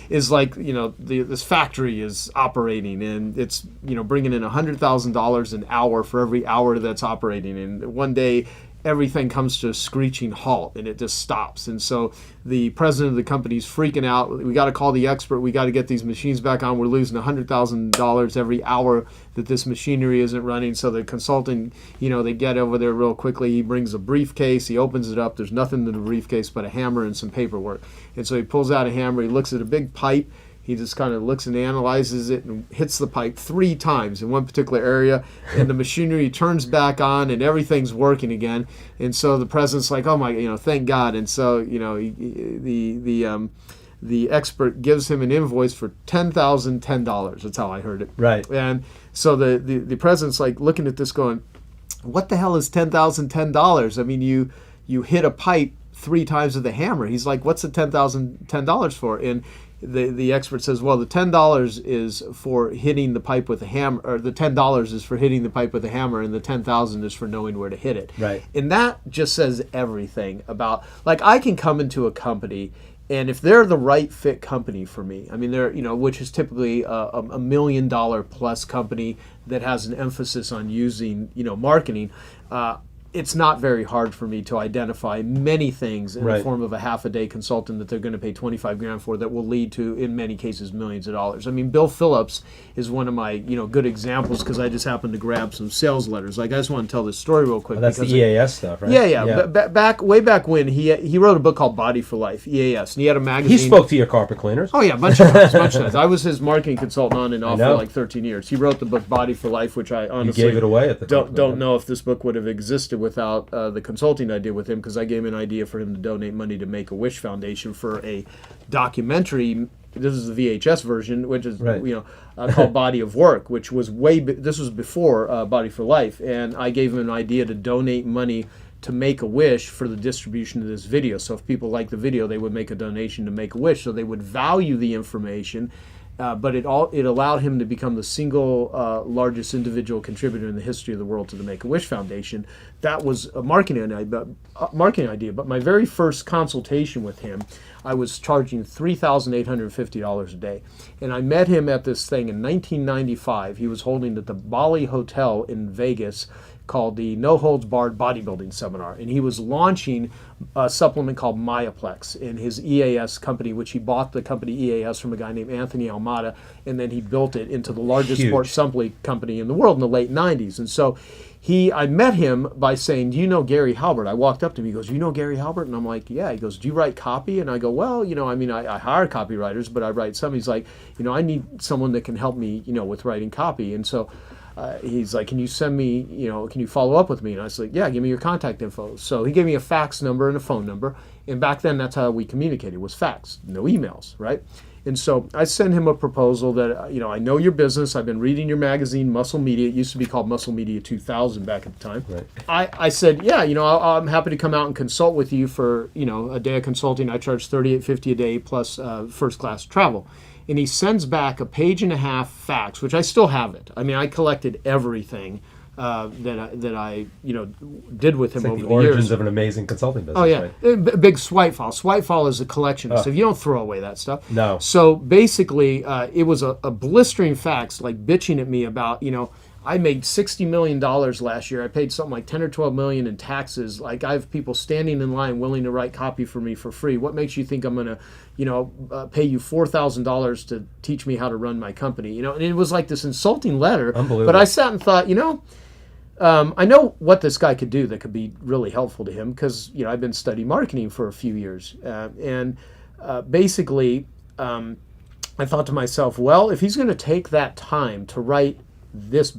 Speaker 14: Is like, this factory is operating and it's, bringing in $100,000 an hour for every hour that's operating. And one day, everything comes to a screeching halt and it just stops. And so the president of the company is freaking out. We got to call the expert. We got to get these machines back on. We're losing $100,000 every hour that this machinery isn't running. So the consultant, they get over there real quickly. He brings a briefcase. He opens it up. There's nothing in the briefcase but a hammer and some paperwork. And so he pulls out a hammer. He looks at a big pipe. He just kind of looks and analyzes it and hits the pipe 3 times in one particular area, and the machinery turns back on and everything's working again. And so the president's like, "Oh my, thank God!" And so the expert gives him an invoice for $10,010. That's how I heard it.
Speaker 13: Right.
Speaker 14: And so the president's like looking at this, going, "What the hell is $10,010? I mean, you hit a pipe 3 times with a hammer." He's like, "What's the $10,010 for?" And the expert says, well, the $10 is for hitting the pipe with a hammer, or the $10 is for hitting the pipe with a hammer, and the $10,000 is for knowing where to hit it.
Speaker 13: Right.
Speaker 14: And that just says everything about, like, I can come into a company, and if they're the right fit company for me, I mean, they're, which is typically a $1 million plus company that has an emphasis on using, marketing, it's not very hard for me to identify many things in the form of a half-a-day consultant that they're going to pay $25,000 for that will lead to, in many cases, millions of dollars. I mean, Bill Phillips is one of my, good examples because I just happened to grab some sales letters. Like, I just want to tell this story real quick.
Speaker 13: Oh, that's the EAS stuff, right?
Speaker 14: Yeah. Way back when, he wrote a book called Body for Life, EAS, and he had a magazine.
Speaker 13: He spoke to your carpet cleaners.
Speaker 14: Oh, yeah, a bunch of times. I was his marketing consultant on and off for like 13 years. He wrote the book Body for Life, which I honestly
Speaker 13: gave it away at the
Speaker 14: don't know if this book would have existed without the consulting I did with him, because I gave him an idea for him to donate money to Make-A-Wish Foundation for a documentary this is the VHS version, which is
Speaker 13: Right.
Speaker 14: called Body of Work, which was this was before Body for Life, and I gave him an idea to donate money to Make-A-Wish for the distribution of this video. So if people like the video, they would make a donation to Make-A-Wish, so they would value the information. But it allowed him to become the single largest individual contributor in the history of the world to the Make-A-Wish Foundation. That was a marketing idea. But my very first consultation with him, I was charging $3,850 a day. And I met him at this thing in 1995. He was holding at the Bali Hotel in Vegas, called the No Holds Barred Bodybuilding Seminar. And he was launching a supplement called Myoplex in his EAS company, which he bought the company EAS from a guy named Anthony Almada, and then he built it into the largest
Speaker 13: Huge.
Speaker 14: sports supplement company in the world in the late 90s. And so I met him by saying, do you know Gary Halbert? I walked up to him, he goes, you know Gary Halbert? And I'm like, yeah. He goes, do you write copy? And I go, well, I hire copywriters, but I write some. He's like, I need someone that can help me, with writing copy. And so he's like, can you send me, can you follow up with me? And I was like, yeah, give me your contact info. So he gave me a fax number and a phone number. And back then, that's how we communicated, was fax, no emails, right? And so I sent him a proposal that, I know your business. I've been reading your magazine, Muscle Media. It used to be called Muscle Media 2000 back at the time. Right. I said, yeah, I'm happy to come out and consult with you for, a day of consulting. I charge $38.50 a day plus first class travel. And he sends back a 1.5-page fax, which I still have it. I mean, I collected everything that I did with him
Speaker 13: It's like
Speaker 14: over
Speaker 13: the
Speaker 14: the
Speaker 13: origins
Speaker 14: years.
Speaker 13: of an amazing consulting business.
Speaker 14: Oh yeah,
Speaker 13: Right?
Speaker 14: big swipe file. Swipe file is a collection of
Speaker 13: Oh.
Speaker 14: stuff. You don't throw away that stuff.
Speaker 13: No.
Speaker 14: So basically, it was a blistering fax, like bitching at me about I made $60 million last year. I paid something like 10 or 12 million in taxes. Like, I have people standing in line willing to write copy for me for free. What makes you think I'm going to, pay you $4,000 to teach me how to run my company? And it was like this insulting letter.
Speaker 13: Unbelievable.
Speaker 14: But I sat and thought, I know what this guy could do that could be really helpful to him because, I've been studying marketing for a few years. Basically, I thought to myself, well, if he's going to take that time to write this,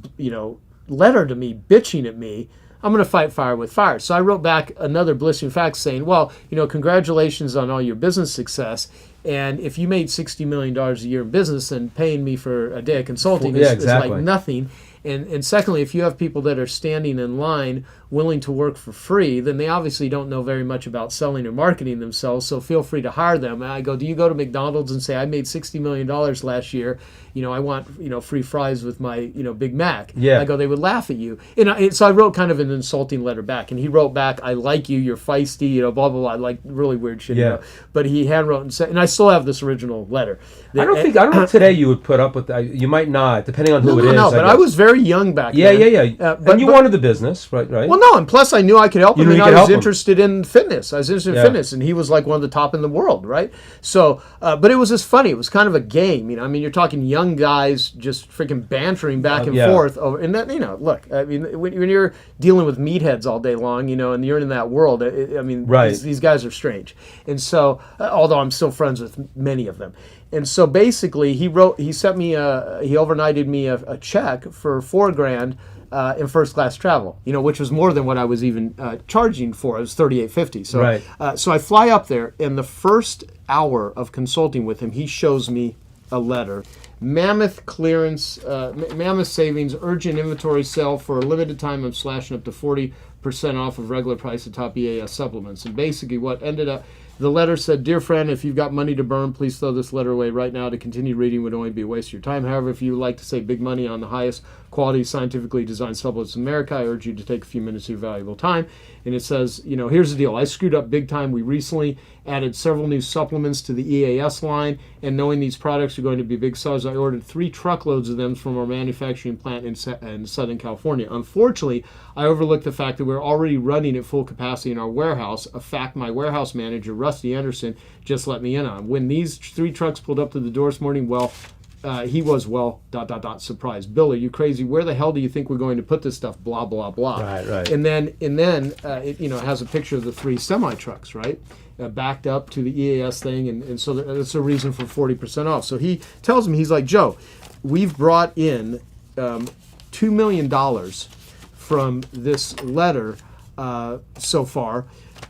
Speaker 14: letter to me, bitching at me, I'm going to fight fire with fire. So I wrote back another blistering fax saying, well, congratulations on all your business success. And if you made $60 million a year in business, then paying me for a day of consulting is like nothing. And secondly, if you have people that are standing in line willing to work for free, then they obviously don't know very much about selling or marketing themselves, so feel free to hire them. And I go, do you go to McDonald's and say, I made $60 million last year, I want, free fries with my, Big Mac?
Speaker 13: Yeah.
Speaker 14: I go, they would laugh at you. And so I wrote kind of an insulting letter back, and he wrote back, I like you, you're feisty, blah, blah, blah, like really weird shit.
Speaker 13: Yeah.
Speaker 14: But he handwrote and said, and I still have this original letter.
Speaker 13: I don't know if today you would put up with that. You might not, depending on who it is.
Speaker 14: No, but I was very young back then.
Speaker 13: Yeah. And you wanted the business, right?
Speaker 14: Well, no, and plus I knew I could help him. I was interested in fitness. And he was like one of the top in the world, right? So, but it was just funny. It was kind of a game, you're talking young guys just freaking bantering back and forth over, and that, look, when you're dealing with meatheads all day long, and you're in that world,
Speaker 13: right.
Speaker 14: these guys are strange. And so, although I'm still friends with many of them. And so basically, he overnighted me a check for $4,000 in first class travel, which was more than what I was even charging for. It was $38.50. So,
Speaker 13: right.
Speaker 14: So I fly up there, and the first hour of consulting with him, he shows me a letter. Mammoth clearance, mammoth savings, urgent inventory sale for a limited time. I'm slashing up to 40% off of regular price of top EAS supplements. And basically what ended up, the letter said, dear friend, if you've got money to burn, please throw this letter away right now. To continue reading would only be a waste of your time. However, if you would like to save big money on the highest quality scientifically designed supplements in America, I urge you to take a few minutes of your valuable time. And it says, here's the deal. I screwed up big time. We recently added several new supplements to the EAS line, and knowing these products are going to be big sellers, I ordered 3 truckloads of them from our manufacturing plant in Southern California. Unfortunately, I overlooked the fact that we're already running at full capacity in our warehouse, a fact my warehouse manager, Rusty Anderson, just let me in on. When these 3 trucks pulled up to the door this morning, he was surprised. Bill, are you crazy? Where the hell do you think we're going to put this stuff? Blah blah blah.
Speaker 13: Right.
Speaker 14: And then it has a picture of the 3 semi trucks, right, backed up to the EAS thing, and so that's a reason for 40% off. So he tells me, he's like, Joe, we've brought in $2 million from this letter so far,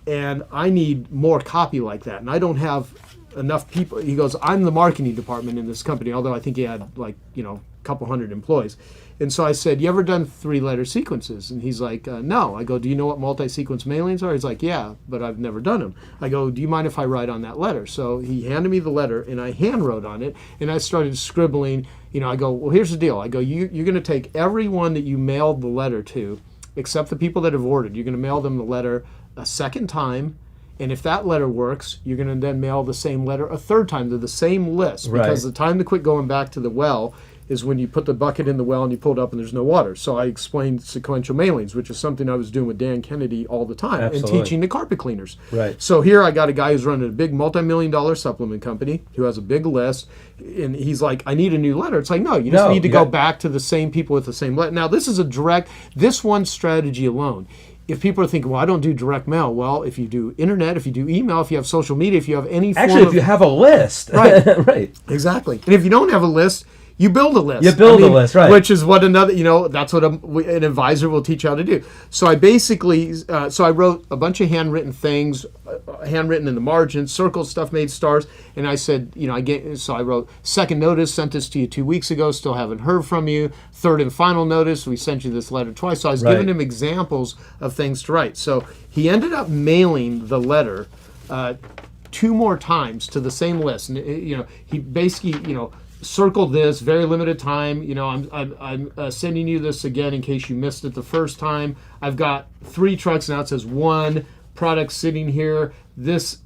Speaker 14: and I need more copy like that, and I don't have enough people. He goes, I'm the marketing department in this company, although I think he had like, a couple hundred employees. And so I said, you ever done 3-letter sequences? And he's like, no. I go, do you know what multi-sequence mailings are? He's like, yeah, but I've never done them. I go, do you mind if I write on that letter? So he handed me the letter, and I hand wrote on it, and I started scribbling. I go, well, here's the deal. I go, you're going to take everyone that you mailed the letter to, except the people that have ordered. You're going to mail them the letter a second time. And if that letter works, you're going to then mail the same letter a third time to the same list. Because the time to quit going back to the well is when you put the bucket in the well and you pull it up and there's no water. So I explained sequential mailings, which is something I was doing with Dan Kennedy all the time and teaching the carpet cleaners.
Speaker 13: Right.
Speaker 14: So here I got a guy who's running a big multi-million-dollar supplement company who has a big list, and he's like, I need a new letter. It's like, no, you just need to go back to the same people with the same letter. Now, this is this one strategy alone. If people are thinking, well, I don't do direct mail. Well, if you do internet, if you do email, if you have social media, if you have any form
Speaker 13: Actually, if you have a list.
Speaker 14: Right.
Speaker 13: Right.
Speaker 14: Exactly. And if you don't have a list, you build a list.
Speaker 13: You build a list, right.
Speaker 14: Which is what that's what an advisor will teach you how to do. So I basically, I wrote a bunch of handwritten things, handwritten in the margins, circles, stuff made stars. And I said, I wrote, second notice, sent this to you 2 weeks ago, still haven't heard from you. Third and final notice, we sent you this letter twice. So I was giving him examples of things to write. So he ended up mailing the letter 2 more times to the same list. And, he basically, circled this, very limited time. I'm sending you this again in case you missed it the first time. I've got 3 trucks now. It says 1 product sitting here. This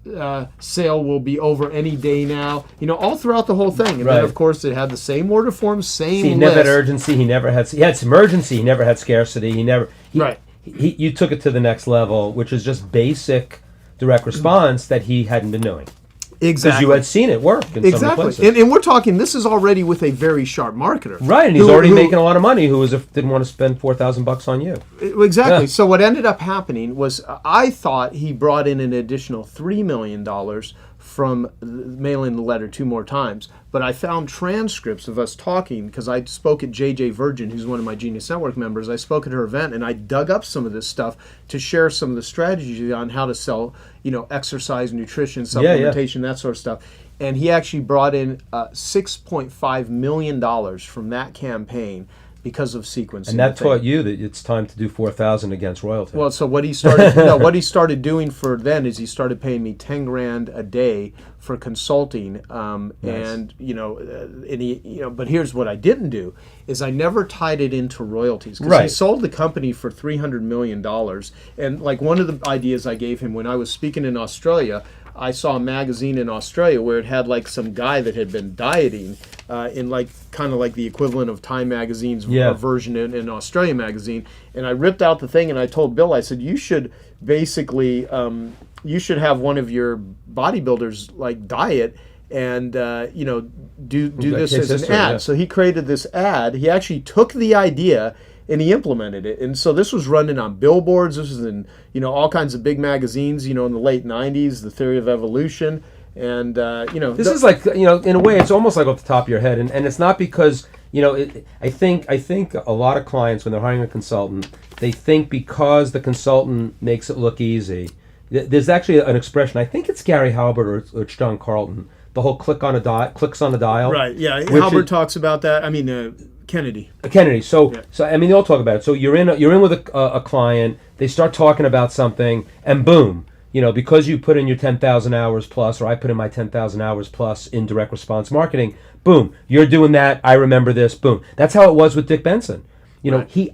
Speaker 14: sale will be over any day now. All throughout the whole thing. And then, of course, it had the same order form, same
Speaker 13: he
Speaker 14: list.
Speaker 13: never had urgency. He had some urgency. He never had scarcity. You took it to the next level, which is just basic direct response that he hadn't been doing.
Speaker 14: Exactly.
Speaker 13: Because you had seen it work in some places.
Speaker 14: And we're talking, this is already with a very sharp marketer.
Speaker 13: Right, and he's already making a lot of money, who didn't want to spend $4,000 on you.
Speaker 14: Exactly.
Speaker 13: Yeah.
Speaker 14: So what ended up happening was I thought he brought in an additional $3 million from mailing the letter 2 more times. But I found transcripts of us talking, because I spoke at JJ Virgin, who's one of my Genius Network members. I spoke at her event, and I dug up some of this stuff to share some of the strategies on how to sell, exercise, nutrition, supplementation, that sort of stuff. And he actually brought in $6.5 million from that campaign because of sequencing.
Speaker 13: And that taught you that it's time to do 4,000 against royalty.
Speaker 14: Well, so what he started doing for then is he started paying me $10,000 a day for consulting,
Speaker 13: Nice.
Speaker 14: and but here's what I didn't do is I never tied it into royalties, because he sold the company for $300 million, and like one of the ideas I gave him when I was speaking in Australia, I saw a magazine in Australia where it had like some guy that had been dieting in like kind of like the equivalent of Time Magazine's version in Australian magazine. And I ripped out the thing and I told Bill, I said, you should basically, you should have one of your bodybuilders like diet and, do this as an ad. So he created this ad. He actually took the idea and he implemented it. And so this was running on billboards. This was in, all kinds of big magazines, in the late 90s, The Theory of Evolution. And,
Speaker 13: This is like, in a way, it's almost like off the top of your head. And it's not because, I think a lot of clients, when they're hiring a consultant, they think because the consultant makes it look easy. There's actually an expression, I think it's Gary Halbert or it's John Carlton, the whole clicks on a dial.
Speaker 14: Right, yeah. Halbert talks about that. I mean, Kennedy.
Speaker 13: So I mean, they all talk about it. So you're in with a client. They start talking about something, and boom, because you put in your 10,000 hours plus, or I put in my 10,000 hours plus in direct response marketing. Boom, you're doing that. I remember this. Boom. That's how it was with Dick Benson.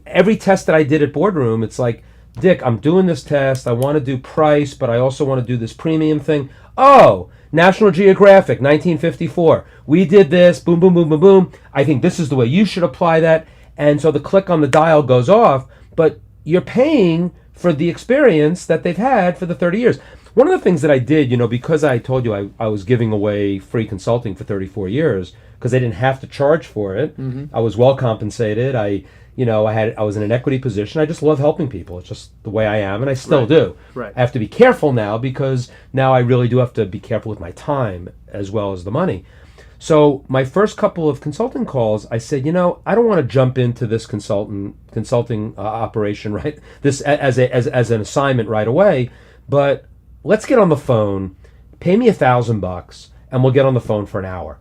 Speaker 13: Every test that I did at Boardroom, it's like, Dick, I'm doing this test. I want to do price, but I also want to do this premium thing. Oh, National Geographic, 1954. We did this, boom, boom, boom, boom, boom. I think this is the way you should apply that. And so the click on the dial goes off, but you're paying for the experience that they've had for the 30 years. One of the things that I did, because I told you I was giving away free consulting for 34 years, because I didn't have to charge for it. Mm-hmm. I was well compensated. I was in an equity position. I just love helping people. It's just the way I am, and I still do.
Speaker 14: Right.
Speaker 13: I have to be careful now, because now I really do have to be careful with my time as well as the money. So my first couple of consulting calls, I said, I don't want to jump into this consulting operation, right? This as an assignment right away, but let's get on the phone. Pay me $1,000, and we'll get on the phone for an hour.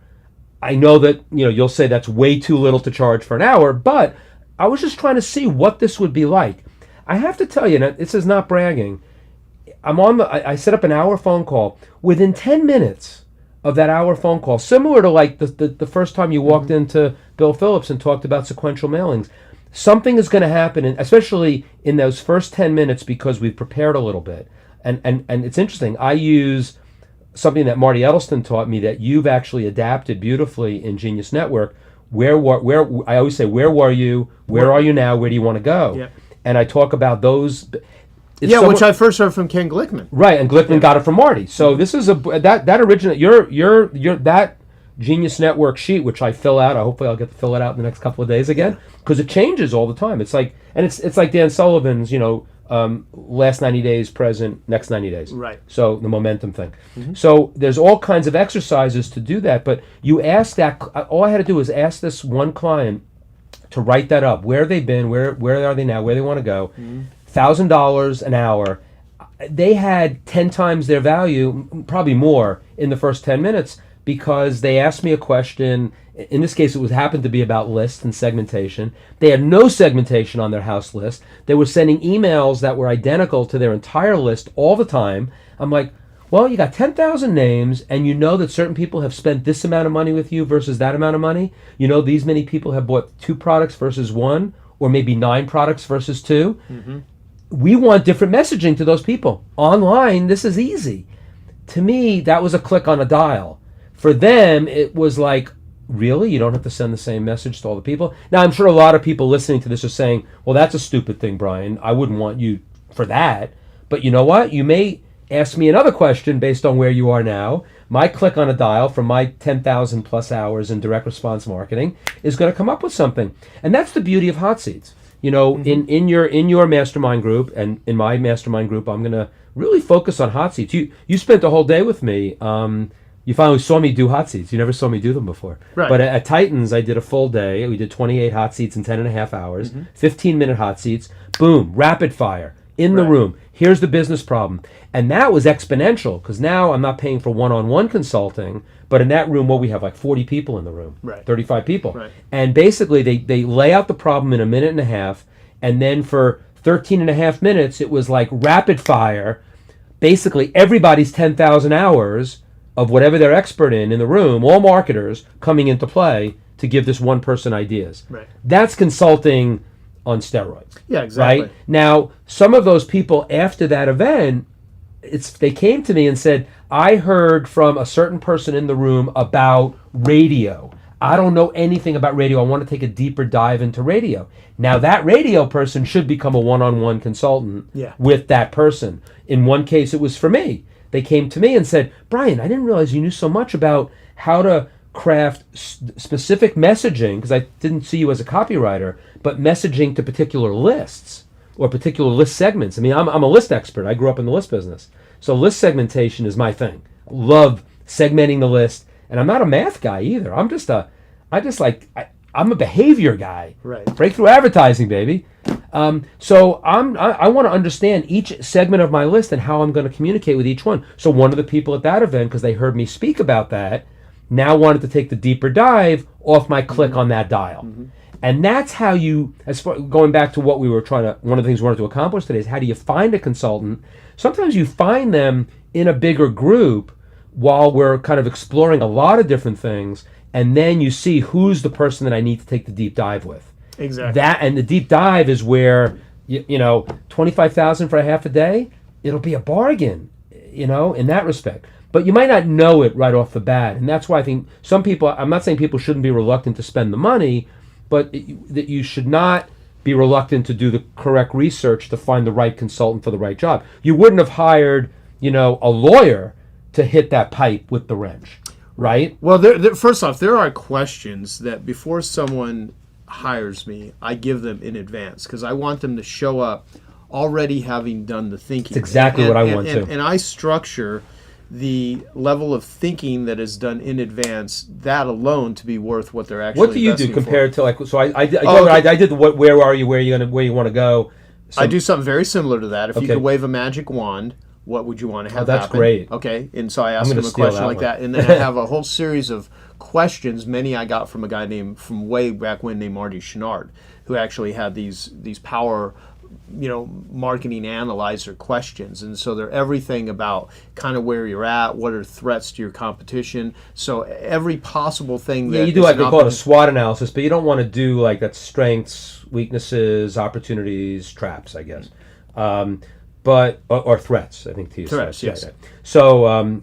Speaker 13: I know that, you'll say that's way too little to charge for an hour, but I was just trying to see what this would be like. I have to tell you, and this is not bragging, I set up an hour phone call. Within 10 minutes of that hour phone call, similar to like the first time you walked into Bill Phillips and talked about sequential mailings, something is going to happen, especially in those first 10 minutes, because we've prepared a little bit. And it's interesting. I use something that Marty Edelston taught me that you've actually adapted beautifully in Genius Network. Where I always say, where were you? Where are you now? Where do you want to go?
Speaker 14: Yeah.
Speaker 13: And I talk about those.
Speaker 14: Which I first heard from Ken Glickman.
Speaker 13: Right, and Glickman got it from Marty. So this is that original. Your that Genius Network sheet, which I fill out. Hopefully I'll get to fill it out in the next couple of days again, because it changes all the time. It's like, and it's like Dan Sullivan's, last 90 days, present, next 90 days.
Speaker 14: Right.
Speaker 13: So the momentum thing. So there's all kinds of exercises to do that, but you ask that. All I had to do was ask this one client to write that up. Where they've been, where are they now, where they want to go. $1,000 an hour. They had 10 times their value, probably more, in the first 10 minutes, because they asked me a question. In this case, it happened to be about lists and segmentation. They had no segmentation on their house list. They were sending emails that were identical to their entire list all the time. I'm like, well, you got 10,000 names, and you know that certain people have spent this amount of money with you versus that amount of money. You know these many people have bought 2 products versus 1, or maybe 9 products versus 2. We want different messaging to those people. Online, this is easy. To me, that was a click on a dial. For them, it was like, really? You don't have to send the same message to all the people? Now, I'm sure a lot of people listening to this are saying, well, that's a stupid thing, Brian. I wouldn't want you for that. But you know what? You may ask me another question based on where you are now. My click on a dial from my 10,000 plus hours in direct response marketing is going to come up with something. And that's the beauty of Hot Seats. In your mastermind group and in my mastermind group, I'm going to really focus on Hot Seats. You spent the whole day with me. You finally saw me do Hot Seats. You never saw me do them before.
Speaker 14: Right.
Speaker 13: But at Titans, I did a full day. We did 28 Hot Seats in 10.5 hours, 15-minute Hot Seats. Boom, rapid fire, in the room. Here's the business problem. And that was exponential, because now I'm not paying for one-on-one consulting, but in that room, we have like 40 people in the room, 35 people.
Speaker 14: Right.
Speaker 13: And basically, they lay out the problem in a minute and a half, and then for 13 and a half minutes, it was like rapid fire. Basically, everybody's 10,000 hours of whatever they're expert in the room, all marketers coming into play to give this one person ideas.
Speaker 14: Right.
Speaker 13: That's consulting on steroids.
Speaker 14: Yeah, exactly.
Speaker 13: Right? Now, some of those people after that event, they came to me and said, I heard from a certain person in the room about radio. I don't know anything about radio. I want to take a deeper dive into radio. Now, that radio person should become a one-on-one consultant with that person. In one case, it was for me. They came to me and said, Brian, I didn't realize you knew so much about how to craft specific messaging, because I didn't see you as a copywriter, but messaging to particular lists or particular list segments. I mean, I'm a list expert. I grew up in the list business. So list segmentation is my thing. I love segmenting the list. And I'm not a math guy either. I'm a behavior guy.
Speaker 14: Right.
Speaker 13: Breakthrough advertising, baby. So I want to understand each segment of my list and how I'm going to communicate with each one. So one of the people at that event, because they heard me speak about that, now wanted to take the deeper dive off my click on that dial. And that's how you, going back to what we were one of the things we wanted to accomplish today is, how do you find a consultant? Sometimes you find them in a bigger group while we're kind of exploring a lot of different things, and then you see who's the person that I need to take the deep dive with.
Speaker 14: Exactly.
Speaker 13: And the deep dive is where, 25,000 for a half a day, it'll be a bargain, in that respect. But you might not know it right off the bat. And that's why I think some people, I'm not saying people shouldn't be reluctant to spend the money, but that you should not be reluctant to do the correct research to find the right consultant for the right job. You wouldn't have hired, a lawyer to hit that pipe with the wrench, right?
Speaker 14: Well, first off, there are questions that before someone hires me, I give them in advance, because I want them to show up already having done the thinking.
Speaker 13: That's exactly what I want to.
Speaker 14: And I structure the level of thinking that is done in advance, that alone, to be worth what they're actually.
Speaker 13: What do you do compared to I did the where are you, where you want to go?
Speaker 14: I do something very similar to that. If you could wave a magic wand, what would you want to have
Speaker 13: that's
Speaker 14: happen?
Speaker 13: great.
Speaker 14: Okay, and so I asked
Speaker 13: gonna
Speaker 14: him a
Speaker 13: steal
Speaker 14: question
Speaker 13: that
Speaker 14: like
Speaker 13: one.
Speaker 14: that, and then I have a whole series of questions. Many I got from a guy from way back when named Marty Chenard, who actually had these power, marketing analyzer questions. And so they're everything about kind of where you're at, what are threats to your competition. So every possible thing that
Speaker 13: Yeah, you do
Speaker 14: is
Speaker 13: like
Speaker 14: an
Speaker 13: they call it a SWOT analysis, but you don't want to do like that strengths, weaknesses, opportunities, traps, I guess. But or threats, I think to use
Speaker 14: Threats, yes.
Speaker 13: Yeah. So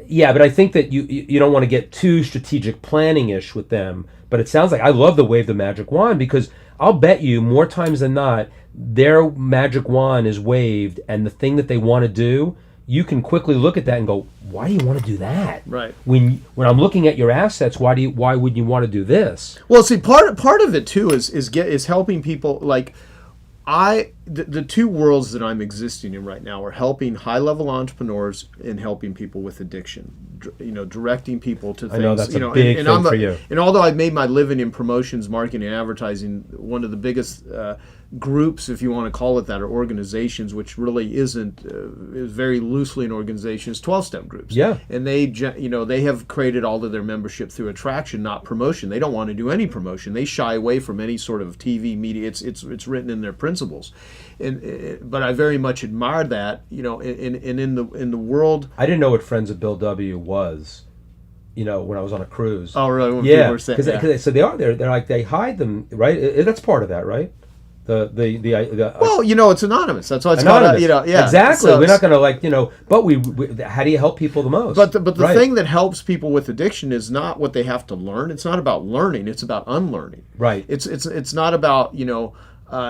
Speaker 13: yeah, but I think that you don't want to get too strategic planning-ish with them. But it sounds like I love the wave the magic wand, because I'll bet you more times than not their magic wand is waved, and the thing that they want to do, you can quickly look at that and go, why do you want to do that?
Speaker 14: Right.
Speaker 13: When I'm looking at your assets, why would you want to do this?
Speaker 14: Well, see, part of it too is helping people. Like, the two worlds that I'm existing in right now are helping high-level entrepreneurs and helping people with addiction. Directing people to things.
Speaker 13: I know that's a big thing for you.
Speaker 14: And although I've made my living in promotions, marketing, and advertising, one of the biggest groups, if you want to call it that, or organizations, which really isn't, is very loosely an organization, is 12-step groups.
Speaker 13: Yeah.
Speaker 14: And they have created all of their membership through attraction, not promotion. They don't want to do any promotion. They shy away from any sort of TV media. It's written in their principles. But I very much admire that, and in the world.
Speaker 13: I didn't know what Friends of Bill W. was, when I was on a cruise.
Speaker 14: Oh, really? When
Speaker 13: yeah,
Speaker 14: people were saying, yeah.
Speaker 13: So they are there. They're like, they hide them, right? That's part of that, right?
Speaker 14: Well, it's anonymous. That's why it's
Speaker 13: anonymous.
Speaker 14: called. Yeah,
Speaker 13: exactly.
Speaker 14: So
Speaker 13: we're not going to but we. How do you help people the most?
Speaker 14: But the
Speaker 13: right.
Speaker 14: thing that helps people with addiction is not what they have to learn. It's not about learning. It's about unlearning.
Speaker 13: Right.
Speaker 14: It's not about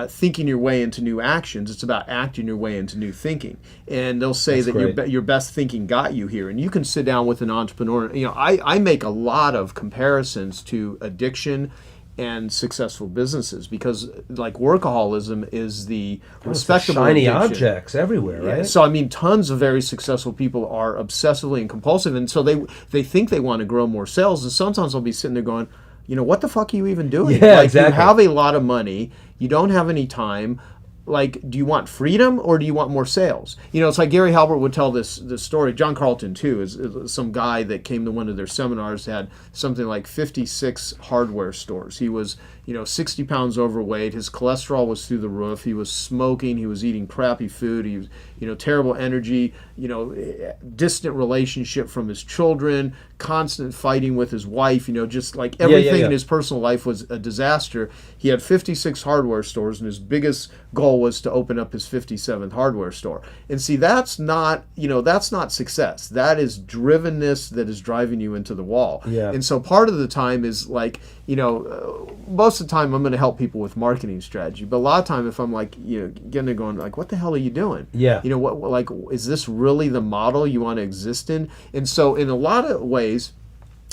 Speaker 14: thinking your way into new actions. It's about acting your way into new thinking. And they'll say that your best thinking got you here. And you can sit down with an entrepreneur. I make a lot of comparisons to addiction and successful businesses, because like workaholism is the respectable
Speaker 13: shiny
Speaker 14: addiction.
Speaker 13: Objects everywhere, right?
Speaker 14: Yeah. So I mean, tons of very successful people are obsessively and compulsive, and so they think they want to grow more sales, and sometimes I'll be sitting there going, what the fuck are you even doing?
Speaker 13: Yeah,
Speaker 14: like,
Speaker 13: exactly.
Speaker 14: You have a lot of money, you don't have any time. Like, do you want freedom or do you want more sales? It's like Gary Halbert would tell this story. John Carlton, too, is some guy that came to one of their seminars, had something like 56 hardware stores. He was, 60 pounds overweight. His cholesterol was through the roof. He was smoking. He was eating crappy food. He was, terrible energy, distant relationship from his children, constant fighting with his wife, just like everything in his personal life was a disaster. He had 56 hardware stores, and his biggest goal was to open up his 57th hardware store. And see, that's not success. That is drivenness that is driving you into the wall.
Speaker 13: Yeah.
Speaker 14: And so part of the time is like, most of the time I'm going to help people with marketing strategy, but a lot of time if I'm like, getting there going like, what the hell are you doing?
Speaker 13: Yeah.
Speaker 14: What like, is this really the model you want to exist in? And so in a lot of ways,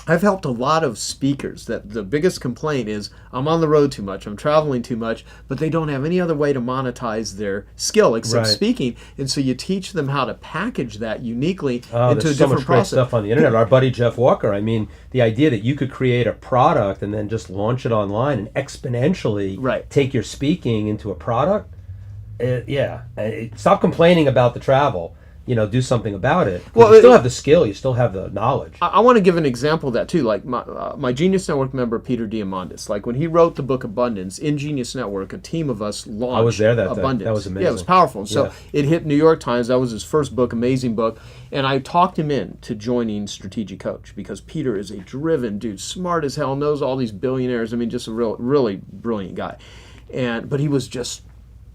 Speaker 14: I've helped a lot of speakers that the biggest complaint is, I'm on the road too much, I'm traveling too much, but they don't have any other way to monetize their skill except speaking. And so you teach them how to package that uniquely into a
Speaker 13: there's so
Speaker 14: different
Speaker 13: much great
Speaker 14: process.
Speaker 13: stuff on the internet. Our buddy Jeff Walker, I mean, the idea that you could create a product and then just launch it online and exponentially take your speaking into a product. Stop complaining about the travel. Do something about it. Well, you still have the skill. You still have the knowledge.
Speaker 14: I want to give an example of that too. Like my Genius Network member Peter Diamandis. Like when he wrote the book Abundance in Genius Network, a team of us launched.
Speaker 13: I was there that
Speaker 14: Abundance.
Speaker 13: day. That was amazing.
Speaker 14: Yeah, it was powerful. And so it hit New York Times. That was his first book, amazing book. And I talked him in to joining Strategic Coach because Peter is a driven dude, smart as hell, knows all these billionaires. I mean, just a really brilliant guy. But he was just.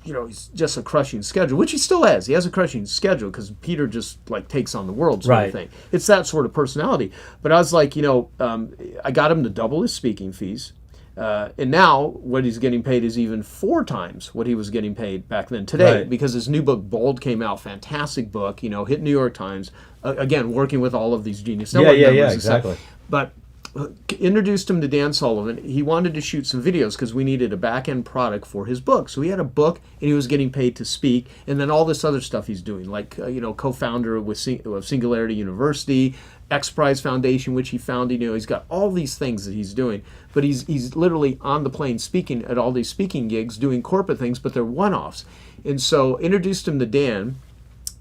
Speaker 14: He's just a crushing schedule, which he still has. He has a crushing schedule because Peter just like takes on the world sort of thing. It's that sort of personality. But I was like, I got him to double his speaking fees. And now what he's getting paid is even 4 times what he was getting paid back then today because his new book, Bold, came out. Fantastic book, hit New York Times. Again, working with all of these Genius Network members.
Speaker 13: Yeah, exactly.
Speaker 14: But introduced him to Dan Sullivan. He wanted to shoot some videos because we needed a back-end product for his book. So he had a book, and he was getting paid to speak, and then all this other stuff he's doing, like co-founder of Singularity University, X Prize Foundation, which he founded. He's got all these things that he's doing, but he's literally on the plane speaking at all these speaking gigs, doing corporate things, but they're one-offs. And so introduced him to Dan.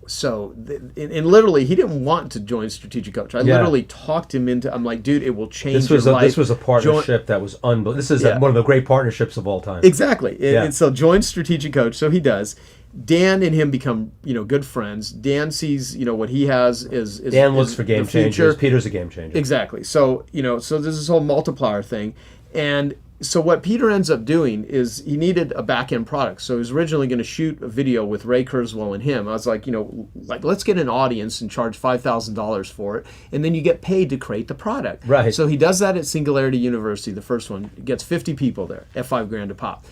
Speaker 14: So, and literally, he didn't want to join Strategic Coach. I literally talked him into. I'm like, dude, it will change your life.
Speaker 13: This was a partnership that was unbelievable. This is one of the great partnerships of all time.
Speaker 14: Exactly. And so, join Strategic Coach. So he does. Dan and him become, good friends. Dan sees, what he has is
Speaker 13: Dan looks for game changers. Peter's a game changer.
Speaker 14: Exactly. So, so there's this whole multiplier thing, and. So what Peter ends up doing is he needed a back-end product. So he was originally going to shoot a video with Ray Kurzweil and him. I was like, let's get an audience and charge $5,000 for it, and then you get paid to create the product.
Speaker 13: Right.
Speaker 14: So he does that at Singularity University, the first one. Gets 50 people there at $5,000 a pop.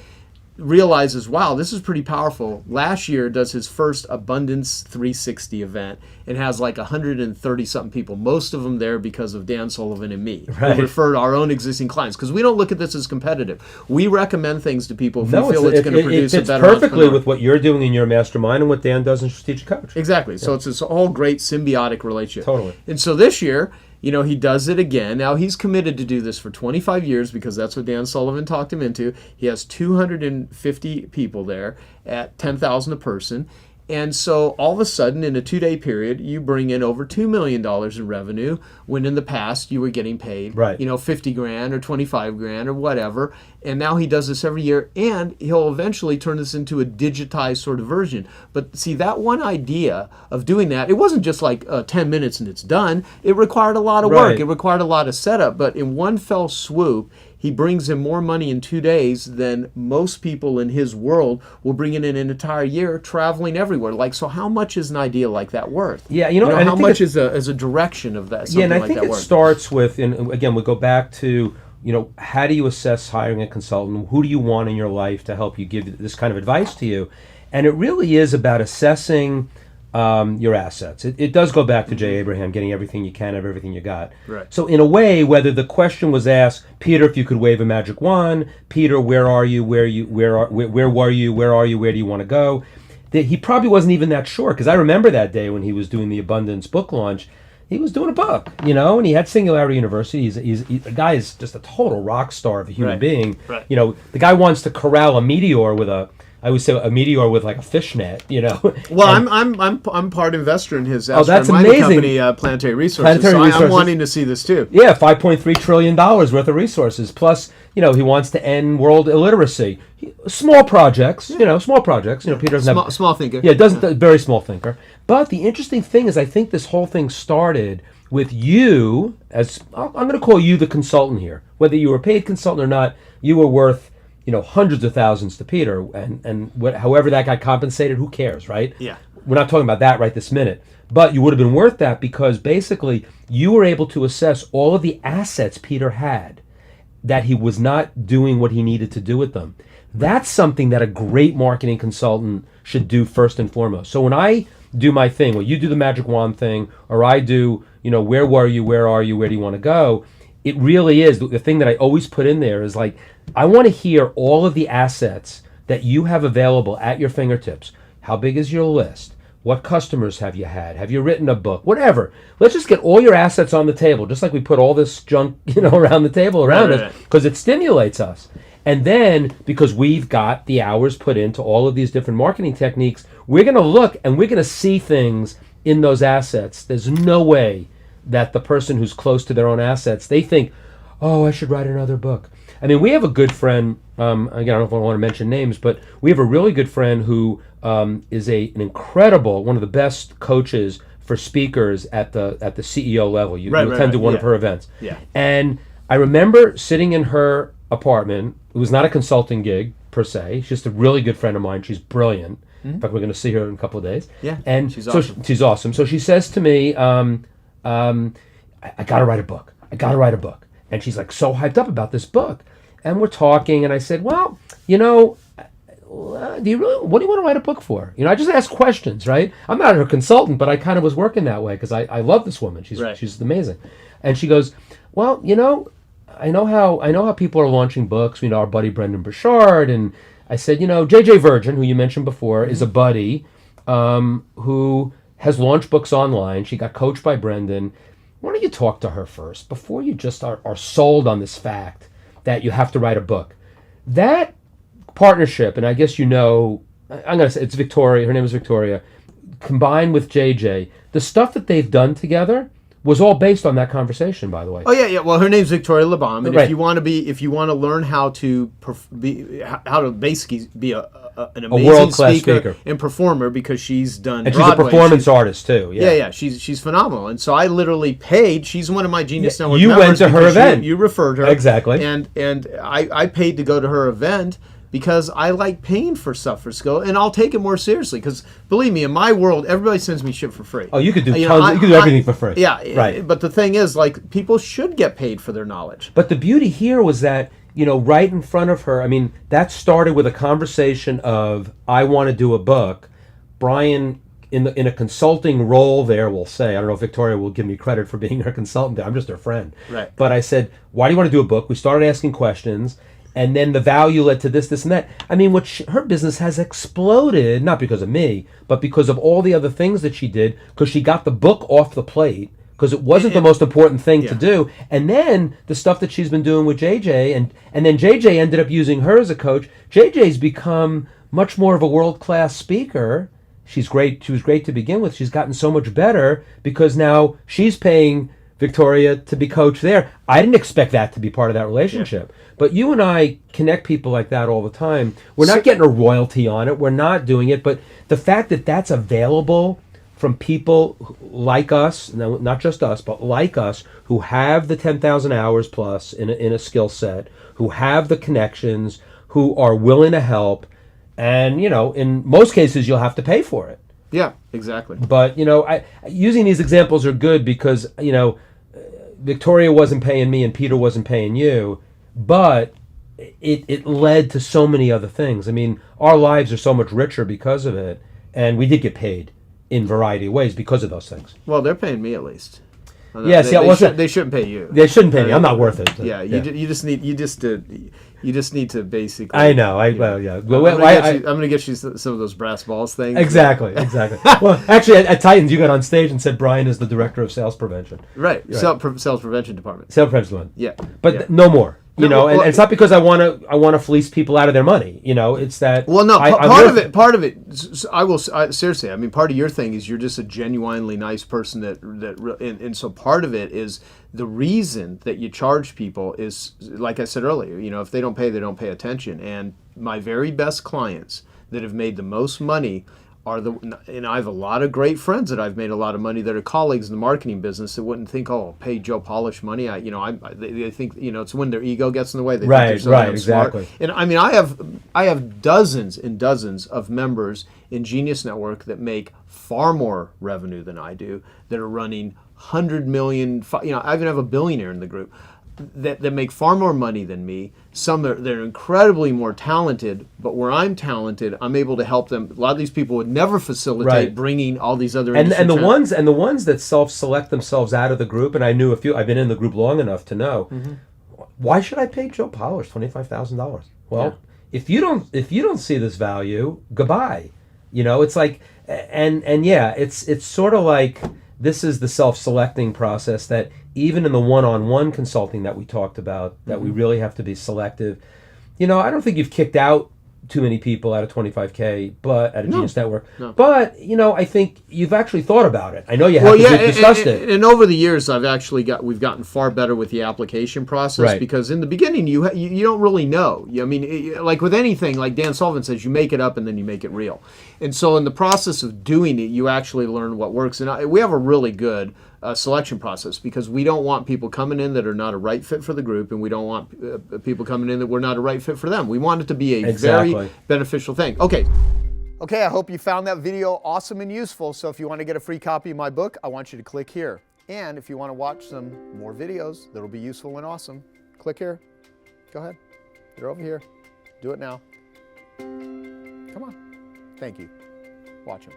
Speaker 14: Realizes, wow, this is pretty powerful. Last year does his first Abundance 360 event and has like 130 something people, most of them there because of Dan Sullivan and me.
Speaker 13: Right.
Speaker 14: We referred our own existing clients because we don't look at this as competitive. We recommend things to people if we feel it's going to produce a better
Speaker 13: It fits perfectly
Speaker 14: entrepreneur.
Speaker 13: with what you're doing in your mastermind and what Dan does in Strategic Coach.
Speaker 14: Exactly. So it's this whole great symbiotic relationship.
Speaker 13: Totally.
Speaker 14: And so this year, he does it again. Now, he's committed to do this for 25 years because that's what Dan Sullivan talked him into. He has 250 people there at $10,000 a person. And so all of a sudden, in a 2-day period, you bring in over $2 million in revenue when in the past you were getting paid,
Speaker 13: right.
Speaker 14: $50,000 or $25,000 or whatever. And now he does this every year, and he'll eventually turn this into a digitized sort of version. But see, that one idea of doing that, it wasn't just like 10 minutes and it's done. It required a lot of work.
Speaker 13: Right.
Speaker 14: It required a lot of setup. But in one fell swoop, he brings in more money in 2 days than most people in his world will bring in an entire year traveling everywhere. So how much is an idea like that worth?
Speaker 13: Yeah,
Speaker 14: how much is a direction of that?
Speaker 13: Yeah, and I
Speaker 14: like
Speaker 13: think
Speaker 14: that
Speaker 13: it
Speaker 14: worth?
Speaker 13: starts with, and again, we go back to, how do you assess hiring a consultant? Who do you want in your life to help you give this kind of advice to you? And it really is about assessing your assets. It does go back to Jay Abraham, getting everything you can of everything you got.
Speaker 14: Right.
Speaker 13: So in a way, whether the question was asked, Peter, if you could wave a magic wand, Peter, where are you? Where were you? Where are you? Where do you want to go? That he probably wasn't even that sure, because I remember that day when he was doing the Abundance book launch. He was doing a book, and he had Singularity University. The guy is just a total rock star of a human being.
Speaker 14: Right.
Speaker 13: The guy wants to corral a meteor with I would say a meteor with like a fishnet,
Speaker 14: Well, I'm part investor in his
Speaker 13: that's
Speaker 14: Astro Mining
Speaker 13: amazing.
Speaker 14: company, Planetary Resources. I'm wanting to see this too.
Speaker 13: Yeah, $5.3 trillion worth of resources. Plus, he wants to end world illiteracy. Small projects, small projects. Peter doesn't have
Speaker 14: small thinker.
Speaker 13: Yeah, very small thinker. But the interesting thing is, I think this whole thing started with you as I'm going to call you the consultant here. Whether you were a paid consultant or not, you were worth hundreds of thousands to Peter, and however that got compensated, who cares, right?
Speaker 14: Yeah.
Speaker 13: We're not talking about that right this minute. But you would have been worth that because basically you were able to assess all of the assets Peter had that he was not doing what he needed to do with them. That's something that a great marketing consultant should do first and foremost. So when I do my thing, you do the magic wand thing, or I do, where were you, where are you, where do you want to go? It really is, the thing that I always put in there is like, I want to hear all of the assets that you have available at your fingertips. How big is your list? What customers have you had? Have you written a book? Whatever. Let's just get all your assets on the table, just like we put all this junk, around the table around us, because it stimulates us. And then, because we've got the hours put into all of these different marketing techniques, we're going to look and we're going to see things in those assets. There's no way that the person who's close to their own assets, they think, oh, I should write another book. I mean, we have a good friend, again, I don't know if I want to mention names, but we have a really good friend who is an incredible, one of the best coaches for speakers at the CEO level. You attend to one of her events.
Speaker 14: Yeah.
Speaker 13: And I remember sitting in her apartment. It was not a consulting gig per se. She's just a really good friend of mine. She's brilliant. In fact, we're going to see her in a couple of days.
Speaker 14: Yeah,
Speaker 13: and
Speaker 14: she's
Speaker 13: so
Speaker 14: awesome.
Speaker 13: she's awesome. So she says to me, I got to write a book. I got to write a book. And she's like so hyped up about this book. And we're talking, and I said, well, what do you want to write a book for? I just ask questions, right? I'm not her consultant, but I kind of was working that way because I love this woman. She's amazing. And she goes, well, I know how people are launching books. Our buddy Brendan Burchard, and I said, JJ Virgin, who you mentioned before, is a buddy who has launched books online. She got coached by Brendan. Why don't you talk to her first before you just are sold on this fact that you have to write a book? That partnership, and I guess I'm going to say it's Victoria. Her name is Victoria. combined with JJ, the stuff that they've done together was all based on that conversation, by the way.
Speaker 14: Oh yeah. Well, her name's Victoria Labalme, and
Speaker 13: Right.
Speaker 14: if you want to learn how to basically be an amazing
Speaker 13: world-class
Speaker 14: speaker
Speaker 13: speaker
Speaker 14: and performer, because she's done
Speaker 13: And
Speaker 14: Broadway.
Speaker 13: she's a performance artist too.
Speaker 14: Yeah. She's phenomenal, and so I literally paid. She's one of my Genius Network
Speaker 13: you
Speaker 14: members
Speaker 13: went to her
Speaker 14: because
Speaker 13: event.
Speaker 14: You referred her
Speaker 13: Exactly.
Speaker 14: and I paid to go to her event because I like paying for stuff for skill, and I'll take it more seriously. Because believe me, in my world, everybody sends me shit for free.
Speaker 13: Oh, you could do
Speaker 14: You
Speaker 13: tons.
Speaker 14: know,
Speaker 13: you could do everything for free.
Speaker 14: Yeah,
Speaker 13: right.
Speaker 14: But the thing is, like, people should get paid for their knowledge.
Speaker 13: But the beauty here was that, right in front of her, I mean, that started with a conversation of, I want to do a book. Brian, in a consulting role there, will say, I don't know if Victoria will give me credit for being her consultant there. I'm just her friend.
Speaker 14: Right.
Speaker 13: But I said, why do you want to do a book? We started asking questions. And then the value led to this, and that. I mean, her business has exploded, not because of me, but because of all the other things that she did, because she got the book off the plate, because it wasn't the most important thing to do. And then the stuff that she's been doing with JJ, and then JJ ended up using her as a coach. JJ's become much more of a world-class speaker. She's great. She was great to begin with. She's gotten so much better because now she's paying Victoria to be coached there. I didn't expect that to be part of that relationship. But you and I connect people like that all the time. We're not getting a royalty on it. We're not doing it. But the fact that that's available from people like us, not just us, but like us, who have the 10,000 hours plus in a skill set, who have the connections, who are willing to help, and, in most cases, you'll have to pay for it.
Speaker 14: Yeah, exactly.
Speaker 13: But, using these examples are good because, Victoria wasn't paying me and Peter wasn't paying you, but it led to so many other things. I mean, our lives are so much richer because of it, and we did get paid in a variety of ways because of those things.
Speaker 14: Well, they're paying me at least.
Speaker 13: Yeah,
Speaker 14: they shouldn't pay you.
Speaker 13: They shouldn't pay me. I'm not worth it.
Speaker 14: Yeah, you just need to basically.
Speaker 13: I know.
Speaker 14: I'm gonna get you some of those brass balls things.
Speaker 13: Exactly. Well, actually, at Titans, you got on stage and said Brian is the director of sales prevention.
Speaker 14: Right. Sales prevention department.
Speaker 13: Sales prevention.
Speaker 14: Yeah.
Speaker 13: But no more. And it's not because I want to fleece people out of their money. It's that.
Speaker 14: Well, no. Part of it. I will seriously. I mean, part of your thing is you're just a genuinely nice person and so part of it is the reason that you charge people is, like I said earlier. If they don't pay attention. And my very best clients that have made the most money and I have a lot of great friends that I've made a lot of money that are colleagues in the marketing business that wouldn't think, oh, I'll pay Joe Polish money. They think, it's when their ego gets in the way. They think they're so damn smart.
Speaker 13: Exactly.
Speaker 14: And I mean, I have dozens and dozens of members in Genius Network that make far more revenue than I do, that are running 100 million, I even have a billionaire in the group that make far more money than me. Some they're incredibly more talented, but where I'm talented, I'm able to help them. A lot of these people would never facilitate bringing all these other
Speaker 13: and the ones that self-select themselves out of the group, and I knew a few. I've been in the group long enough to know. Mm-hmm. Why should I pay Joe Polish $25,000? Well, if you don't see this value, goodbye. It's like, and yeah, it's sort of like this is the self-selecting process that. Even in the one-on-one consulting that we talked about, that we really have to be selective. I don't think you've kicked out too many people out of 25K, but at a Genius Network. No. But I think you've actually thought about it. I know you have. We've discussed it.
Speaker 14: And over the years, we've gotten far better with the application process because in the beginning you don't really know. I mean, like with anything, like Dan Sullivan says, you make it up and then you make it real. And so in the process of doing it, you actually learn what works. And we have a really good selection process because we don't want people coming in that are not a right fit for the group, and we don't want people coming in that we're not a right fit for them. We want it to be a very beneficial thing. Okay, I hope you found that video awesome and useful. So if you want to get a free copy of my book, I want you to click here. And if you want to watch some more videos that'll be useful and awesome, click here. Go ahead. They're over here. Do it now. Come on. Thank you. Watch them.